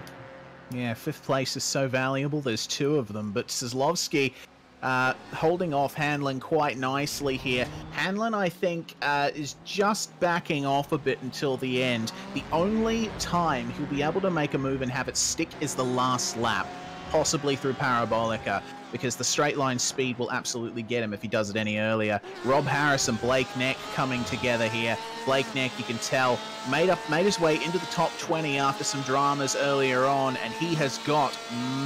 Yeah, 5th place is so valuable. There's 2 of them, but Soslovsky holding off Hanlon quite nicely here. Hanlon, I think, is just backing off a bit until the end. The only time he'll be able to make a move and have it stick is the last lap, possibly through Parabolica, because the straight line speed will absolutely get him if he does it any earlier. Rob Harris and Blake Neck coming together here. Blake Neck, you can tell, made his way into the top 20 after some dramas earlier on, and he has got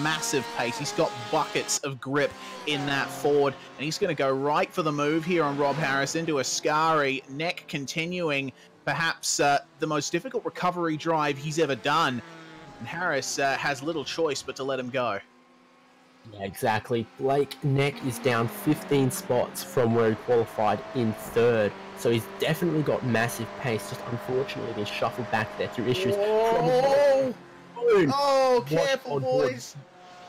massive pace. He's got buckets of grip in that Ford, and he's going to go right for the move here on Rob Harris into Ascari. Neck continuing perhaps the most difficult recovery drive he's ever done, and Harris has little choice but to let him go. Yeah, exactly. Blake Neck is down 15 spots from where he qualified in 3rd. So he's definitely got massive pace, just unfortunately been shuffled back there through issues. Oh, careful, boys.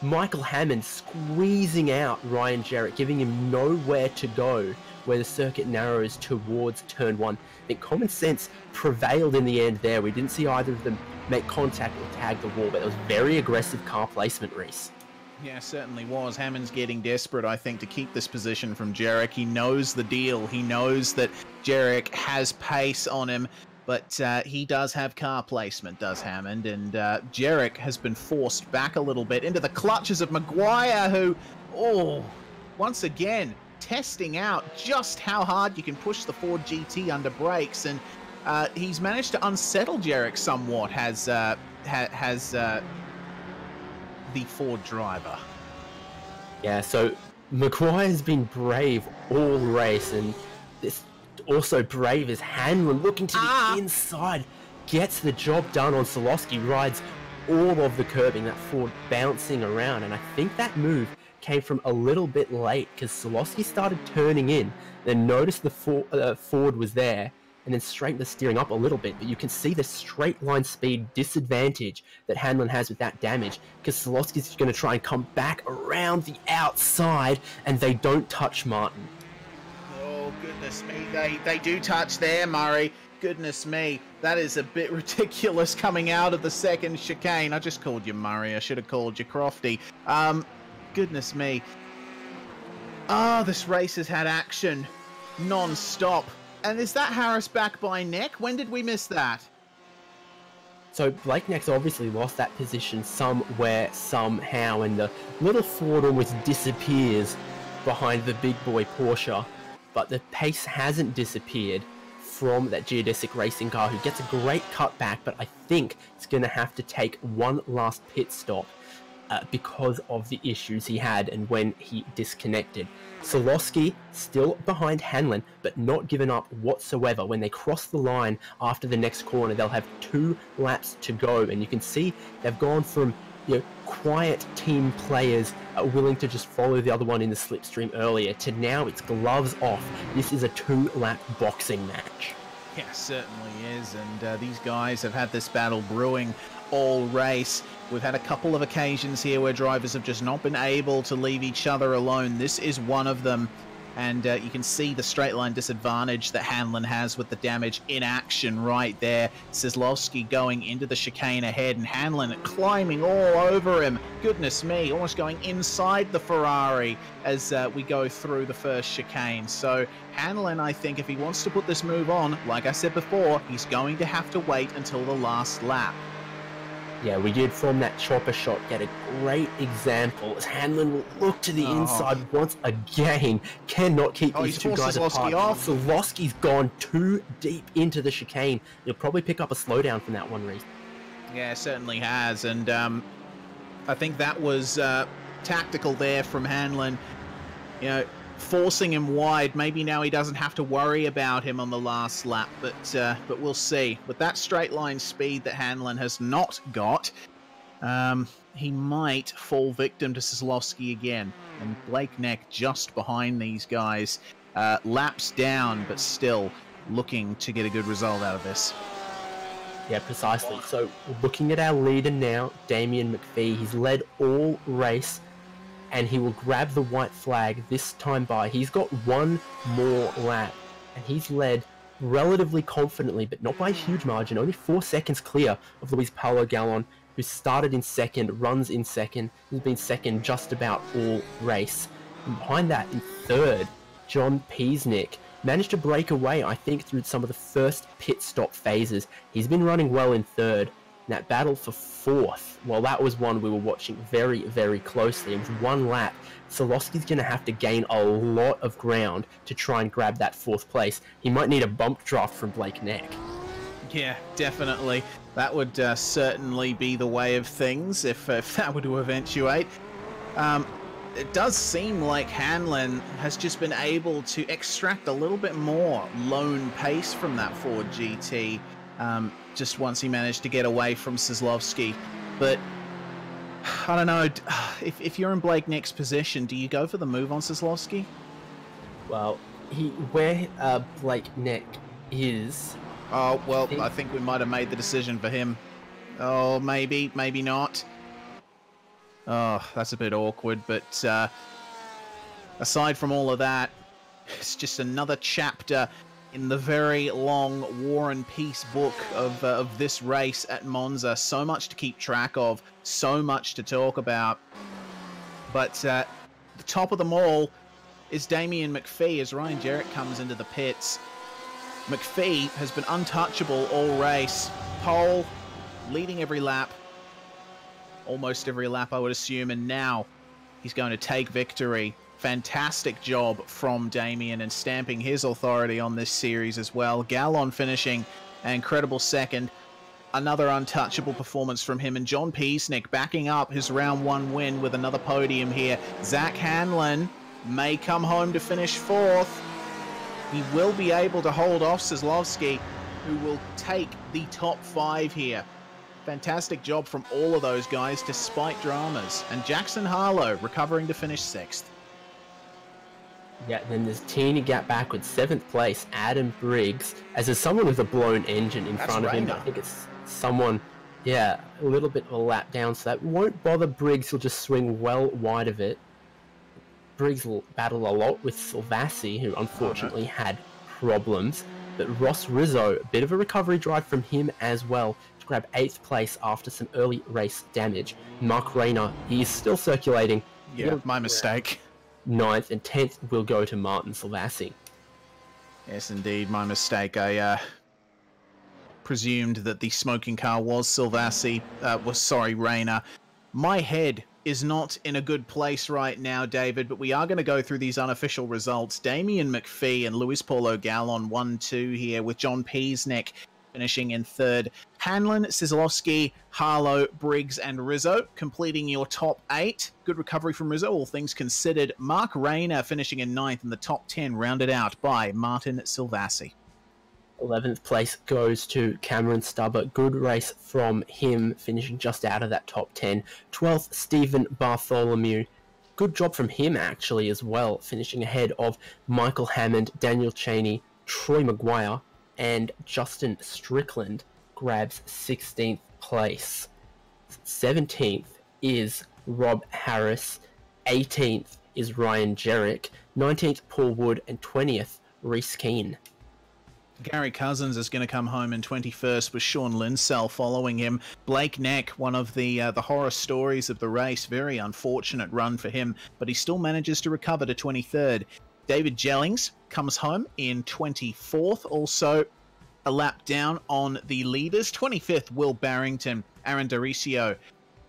Michael Hammond squeezing out Ryan Jarrett, giving him nowhere to go where the circuit narrows towards turn 1. I think common sense prevailed in the end there. We didn't see either of them make contact or tag the wall, but it was very aggressive car placement, Reese. Yeah, certainly was. Hammond's getting desperate, I think, to keep this position from Jarek. He knows the deal. He knows that Jarek has pace on him, but he does have car placement, does Hammond, and Jarek has been forced back a little bit into the clutches of Maguire, who, once again, testing out just how hard you can push the Ford GT under brakes, and he's managed to unsettle Jarek somewhat, has the Ford driver. Yeah, so Maguire's been brave all race, and this also brave as Hanlon looking to the inside, gets the job done on Solowski, rides all of the curbing, that Ford bouncing around, and I think that move came from a little bit late because Solowski started turning in, then noticed the Ford was there, and then straighten the steering up a little bit, but you can see the straight line speed disadvantage that Hanlon has with that damage, because Solowski's going to try and come back around the outside, and they don't touch Martin. Oh, goodness me, they do touch there, Murray. Goodness me, that is a bit ridiculous coming out of the second chicane. I just called you Murray, I should have called you Crofty. Goodness me. This race has had action non-stop. And is that Harris back by Neck? When did we miss that? So Blake Neck's obviously lost that position somewhere, somehow, and the little Ford almost disappears behind the big boy Porsche. But the pace hasn't disappeared from that Geodesic racing car, who gets a great cutback, but I think it's going to have to take one last pit stop because of the issues he had and when he disconnected. Solowski still behind Hanlon, but not given up whatsoever. When they cross the line after the next corner, they'll have 2 laps to go, and you can see they've gone from quiet team players willing to just follow the other one in the slipstream earlier to now it's gloves off. This is a 2-lap boxing match. Yeah, certainly is, and these guys have had this battle brewing all race. We've had a couple of occasions here where drivers have just not been able to leave each other alone. This is one of them, and you can see the straight line disadvantage that Hanlon has with the damage in action right there. Soslovski going into the chicane ahead, and Hanlon climbing all over him. Goodness me, almost going inside the Ferrari as we go through the first chicane. So Hanlon, I think, if he wants to put this move on, like I said before, he's going to have to wait until the last lap. Yeah, we did from that chopper shot get a great example as Hanlon will look to the inside once again. Cannot keep these two guys apart. Solowski's gone too deep into the chicane. He'll probably pick up a slowdown from that one, Reese. Yeah, certainly has, and I think that was tactical there from Hanlon. You know, forcing him wide. Maybe now he doesn't have to worry about him on the last lap, but we'll see. With that straight line speed that Hanlon has not got, he might fall victim to Kozlowski again. And Blake Neck just behind these guys. Laps down, but still looking to get a good result out of this. Yeah, precisely. So looking at our leader now, Damien McPhee, he's led all race, and he will grab the white flag this time by. He's got one more lap, and he's led relatively confidently, but not by a huge margin, only 4 seconds clear of Luis Paulo Gallon, who started in second, runs in second, has been second just about all race. And behind that, in third, John Peasnick managed to break away, I think, through some of the first pit stop phases. He's been running well in third. And that battle for fourth, well, that was one we were watching very, very closely. And with one lap, Kozlowski's going to have to gain a lot of ground to try and grab that fourth place. He might need a bump draft from Blake Neck. Yeah, definitely. That would certainly be the way of things if that were to eventuate. It does seem like Hanlon has just been able to extract a little bit more lone pace from that Ford GT just once he managed to get away from Kozlowski. But I don't know, if you're in Blake Neck's position, do you go for the move on Kozlowski? Well, where Blake Neck is... Oh, well, I think we might have made the decision for him. Oh, maybe not. Oh, that's a bit awkward, but aside from all of that, it's just another chapter in the very long War and Peace book of this race at Monza. So much to keep track of, so much to talk about. But the top of them all is Damien McPhee as Ryan Jarrett comes into the pits. McPhee has been untouchable all race. Pole, leading every lap. Almost every lap, I would assume, and now he's going to take victory. Fantastic job from Damien and stamping his authority on this series as well. Gallon finishing an incredible second. Another untouchable performance from him, and John Peasnick backing up his round one win with another podium here. Zach Hanlon may come home to finish fourth. He will be able to hold off Kozlowski, who will take the top 5 here. Fantastic job from all of those guys, despite dramas. And Jackson Harlow recovering to finish 6th. Yeah, then there's teeny gap backwards, 7th place, Adam Briggs. As there's someone with a blown engine in front of him. I think it's someone, yeah, a little bit of a lap down, so that won't bother Briggs. He'll just swing well wide of it. Briggs will battle a lot with Silvassi, who unfortunately had problems. But Ross Rizzo, a bit of a recovery drive from him as well, to grab 8th place after some early race damage. Mark Rayner, he is still circulating. Yeah, my mistake. 9th, and 10th will go to Martin Silvassi. Yes, indeed, my mistake. I presumed that the smoking car was Silvassi, Rayner. My head is not in a good place right now, David, but we are going to go through these unofficial results. Damien McPhee and Luis Paulo Gallon 1-2 here, with John Peasnick finishing in 3rd. Hanlon, Kozlowski, Harlow, Briggs, and Rizzo completing your top 8. Good recovery from Rizzo, all things considered. Mark Rayner finishing in 9th, and the top 10 rounded out by Martin Silvassi. 11th place goes to Cameron Stubber. Good race from him, finishing just out of that top 10. 12th, Stephen Bartholomew. Good job from him, actually, as well, finishing ahead of Michael Hammond, Daniel Cheney, Troy Maguire, and Justin Strickland grabs 16th place. 17th is Rob Harris. 18th is Ryan Jerrick. 19th, Paul Wood, and 20th, Reese Keane. Gary Cousins is going to come home in 21st with Sean Linsell following him. Blake Neck, one of the horror stories of the race. Very unfortunate run for him, but he still manages to recover to 23rd. David Jellings comes home in 24th, also a lap down on the leaders. 25th, Will Barrington, Aaron Doricio,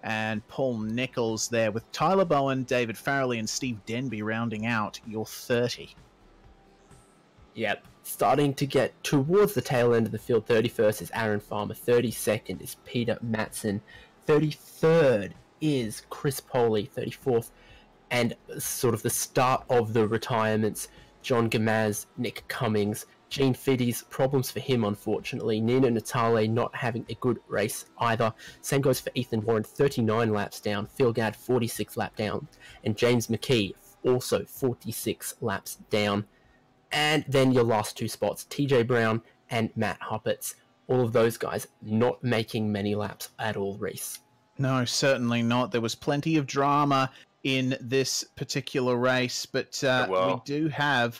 and Paul Nichols there, with Tyler Bowen, David Farrelly, and Steve Denby rounding out your 30. Yep. Starting to get towards the tail end of the field. 31st is Aaron Farmer. 32nd is Peter Matson. 33rd is Chris Poley, 34th, and sort of the start of the retirements, John Gamaz, Nick Cummings, Gene Fiddy's problems for him, unfortunately. Nina Natale not having a good race either. Same goes for Ethan Warren, 39 laps down. Phil Gadd, 46 lap down. And James McKee, also 46 laps down. And then your last two spots, TJ Brown and Matt Huppets. All of those guys not making many laps at all, Reese. No, certainly not. There was plenty of drama in this particular race, but we do have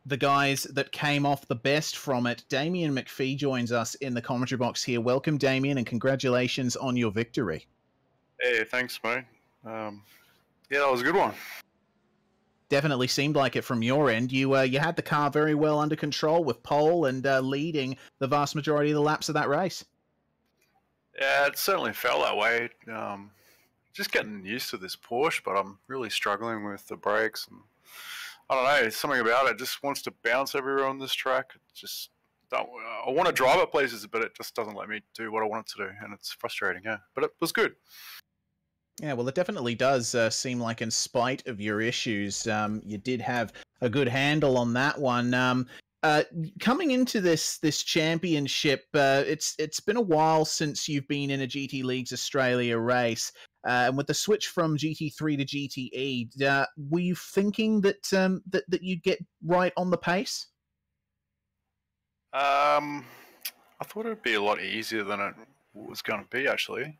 the guys that came off the best from it. Damien McPhee joins us in the commentary box here. Welcome, Damien, and congratulations on your victory. Hey, thanks, mate. Yeah, that was a good one. Definitely seemed like it from your end. You had the car very well under control with pole and leading the vast majority of the laps of that race. Yeah, it certainly felt that way. Just getting used to this Porsche, but I'm really struggling with the brakes. And I don't know, something about it just wants to bounce everywhere on this track. I want to drive at places, but it just doesn't let me do what I want it to do, and it's frustrating, yeah. But it was good. Yeah, well, it definitely does seem like, in spite of your issues, you did have a good handle on that one. Coming into this championship, it's been a while since you've been in a GT Leagues Australia race, and with the switch from GT3 to GTE, were you thinking that that you'd get right on the pace? I thought it'd be a lot easier than it was going to be, actually.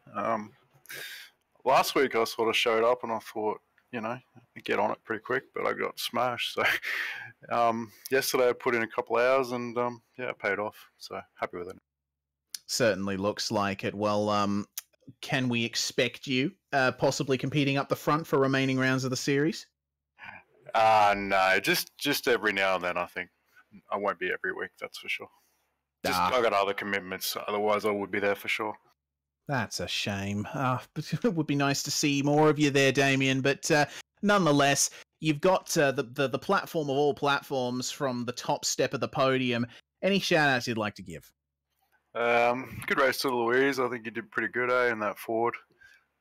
Last week I sort of showed up and I thought, I'd get on it pretty quick, but I got smashed. So yesterday I put in a couple hours and yeah, it paid off. So happy with it. Certainly looks like it. Well, can we expect you possibly competing up the front for remaining rounds of the series? No, just every now and then. I think I won't be every week, that's for sure. I got other commitments, otherwise I would be there for sure. That's a shame. But it would be nice to see more of you there, Damien. But nonetheless, you've got the platform of all platforms from the top step of the podium. Any shout-outs you'd like to give? Good race to Louise. I think you did pretty good, in that Ford.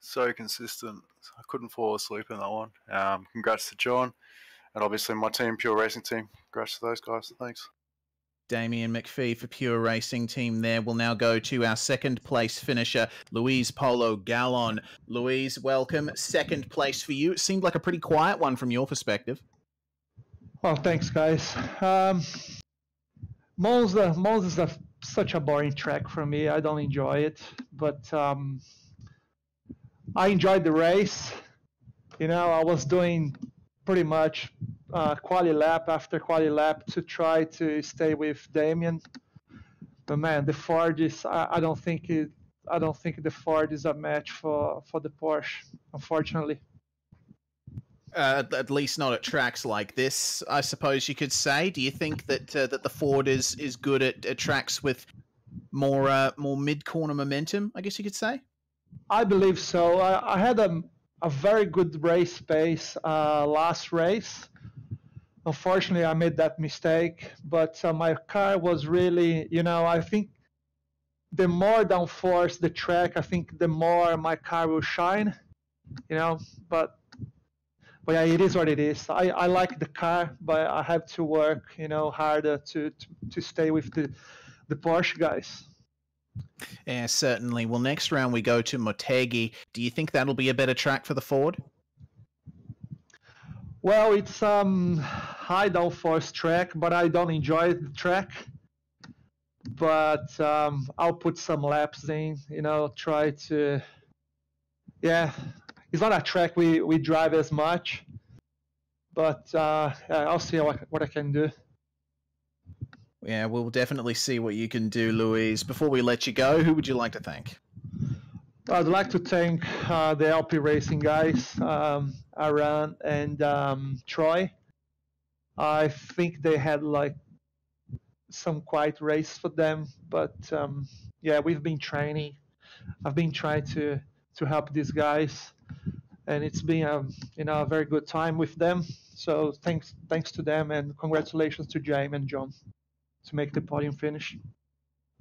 So consistent. I couldn't fall asleep in that one. Congrats to John. And obviously my team, Pure Racing Team. Congrats to those guys. Thanks. Damien McPhee for Pure Racing Team there. We'll now go to our second place finisher, Louise Polo Gallon. Louise, welcome. Second place for you. It seemed like a pretty quiet one from your perspective. Well, thanks, guys. Monza's such a boring track for me. I don't enjoy it, but I enjoyed the race. I was doing pretty much quali lap after quali lap to try to stay with Damien. But man, the Ford is I don't think the Ford is a match for the Porsche, unfortunately. At least not at tracks like this, I suppose you could say. Do you think that that the Ford is good at tracks with more mid-corner momentum, I guess you could say? I believe so. I had a very good race pace last race. Unfortunately, I made that mistake, but my car was really, I think the more downforce the track, I think the more my car will shine, but yeah, it is what it is. I like the car, but I have to work, harder to stay with the Porsche guys. Yeah, certainly. Well, next round we go to Motegi. Do you think that'll be a better track for the Ford? Well, it's high downforce track, but I don't enjoy the track. But I'll put some laps in, try to... Yeah, it's not a track we drive as much, but I'll see what I can do. Yeah, we'll definitely see what you can do, Louise. Before we let you go, who would you like to thank? I'd like to thank the LP Racing guys, Aran and Troy. I think they had some quiet race for them, but yeah, we've been training. I've been trying to help these guys, and it's been a very good time with them. So thanks to them, and congratulations to Jaime and John to make the podium finish.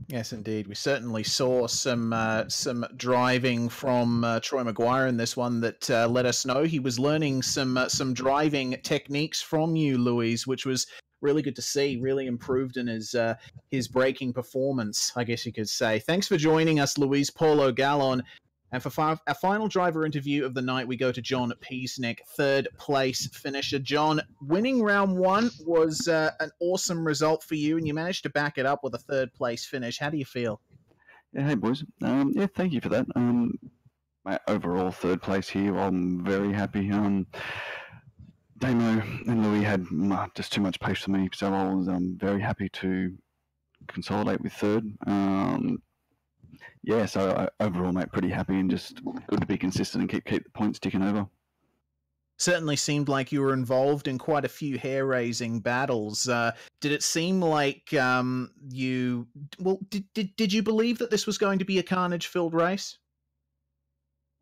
Yes, indeed. We certainly saw some driving from Troy Maguire in this one that let us know he was learning some driving techniques from you, Louise, which was really good to see. Really improved in his braking performance, I guess you could say. Thanks for joining us, Luis Paulo Gallon. And for our final driver interview of the night, we go to John Peasnick, third place finisher. John, winning round one was an awesome result for you, and you managed to back it up with a third place finish. How do you feel? Yeah, hey boys. Yeah, thank you for that. My overall third place here, I'm very happy. Damo and Louis had just too much pace for me, so I was very happy to consolidate with third. Yeah, so overall, mate, pretty happy and just good to be consistent and keep the points ticking over. Certainly seemed like you were involved in quite a few hair-raising battles. Did it seem like you... Well, did you believe that this was going to be a carnage-filled race?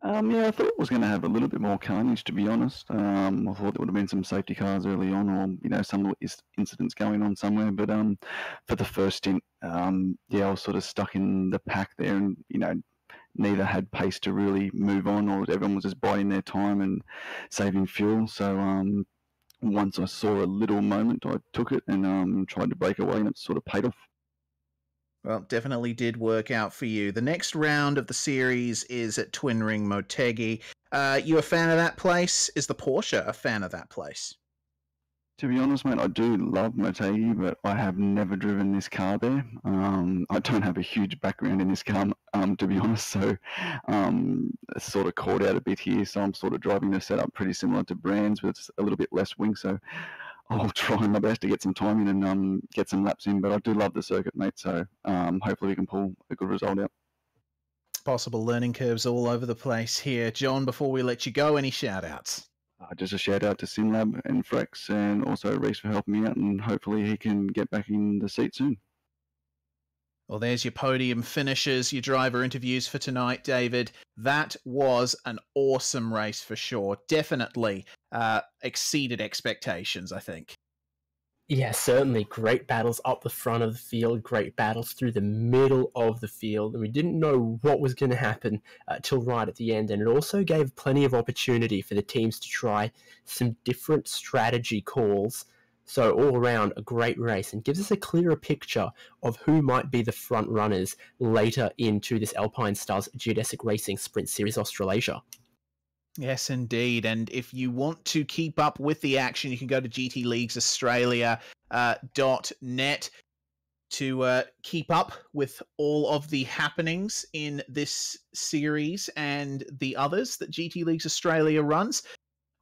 Yeah, I thought it was going to have a little bit more carnage, to be honest. I thought there would have been some safety cars early on, or some incidents going on somewhere. But for the first stint, yeah, I was sort of stuck in the pack there, and neither had pace to really move on, or everyone was just biding their time and saving fuel. So once I saw a little moment, I took it and tried to break away, and it sort of paid off. Well, definitely did work out for you. The next round of the series is at Twin Ring Motegi. You a fan of that place? Is the Porsche a fan of that place? To be honest, mate, I do love Motegi, but I have never driven this car there. I don't have a huge background in this car, to be honest, so it's sort of caught out a bit here. So I'm sort of driving the setup pretty similar to Brand's, but it's a little bit less wing. So I'll try my best to get some time in and get some laps in. But I do love the circuit, mate. So hopefully we can pull a good result out. Possible learning curves all over the place here. John, before we let you go, any shout-outs? Just a shout out to SimLab and Frex, and also Reese for helping me out, and hopefully he can get back in the seat soon. Well, there's your podium finishes, your driver interviews for tonight, David. That was an awesome race for sure. Definitely exceeded expectations, I think. Yeah, certainly. Great battles up the front of the field, great battles through the middle of the field. And we didn't know what was going to happen till right at the end. And it also gave plenty of opportunity for the teams to try some different strategy calls. So all around, a great race, and gives us a clearer picture of who might be the front runners later into this Alpinestars Geodesic Racing Sprint Series Australasia. Yes, indeed. And if you want to keep up with the action, you can go to gtleaguesaustralia.net to keep up with all of the happenings in this series and the others that GT Leagues Australia runs.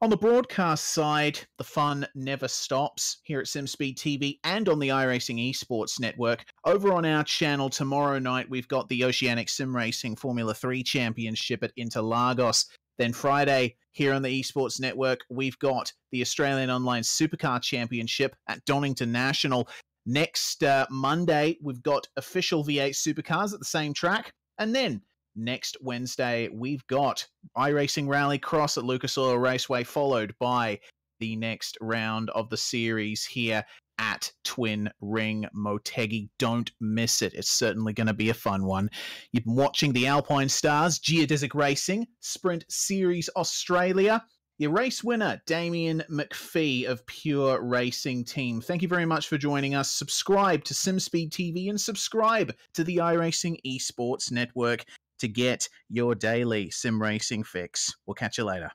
On the broadcast side, the fun never stops here at SimSpeed TV and on the iRacing Esports Network. Over on our channel tomorrow night, we've got the Oceanic Sim Racing Formula 3 Championship at Interlagos. Then Friday, here on the Esports Network, we've got the Australian Online Supercar Championship at Donington National. Next Monday, we've got official V8 Supercars at the same track. And then next Wednesday, we've got iRacing Rallycross at Lucas Oil Raceway, followed by the next round of the series here at Twin Ring Motegi. Don't miss it. It's certainly going to be a fun one. You've been watching the Alpinestars Geodesic Racing Sprint Series Australia. Your race winner, Damien McPhee of Pure Racing Team. Thank you very much for joining us. Subscribe to SimSpeed TV and subscribe to the iRacing Esports Network to get your daily sim racing fix. We'll catch you later.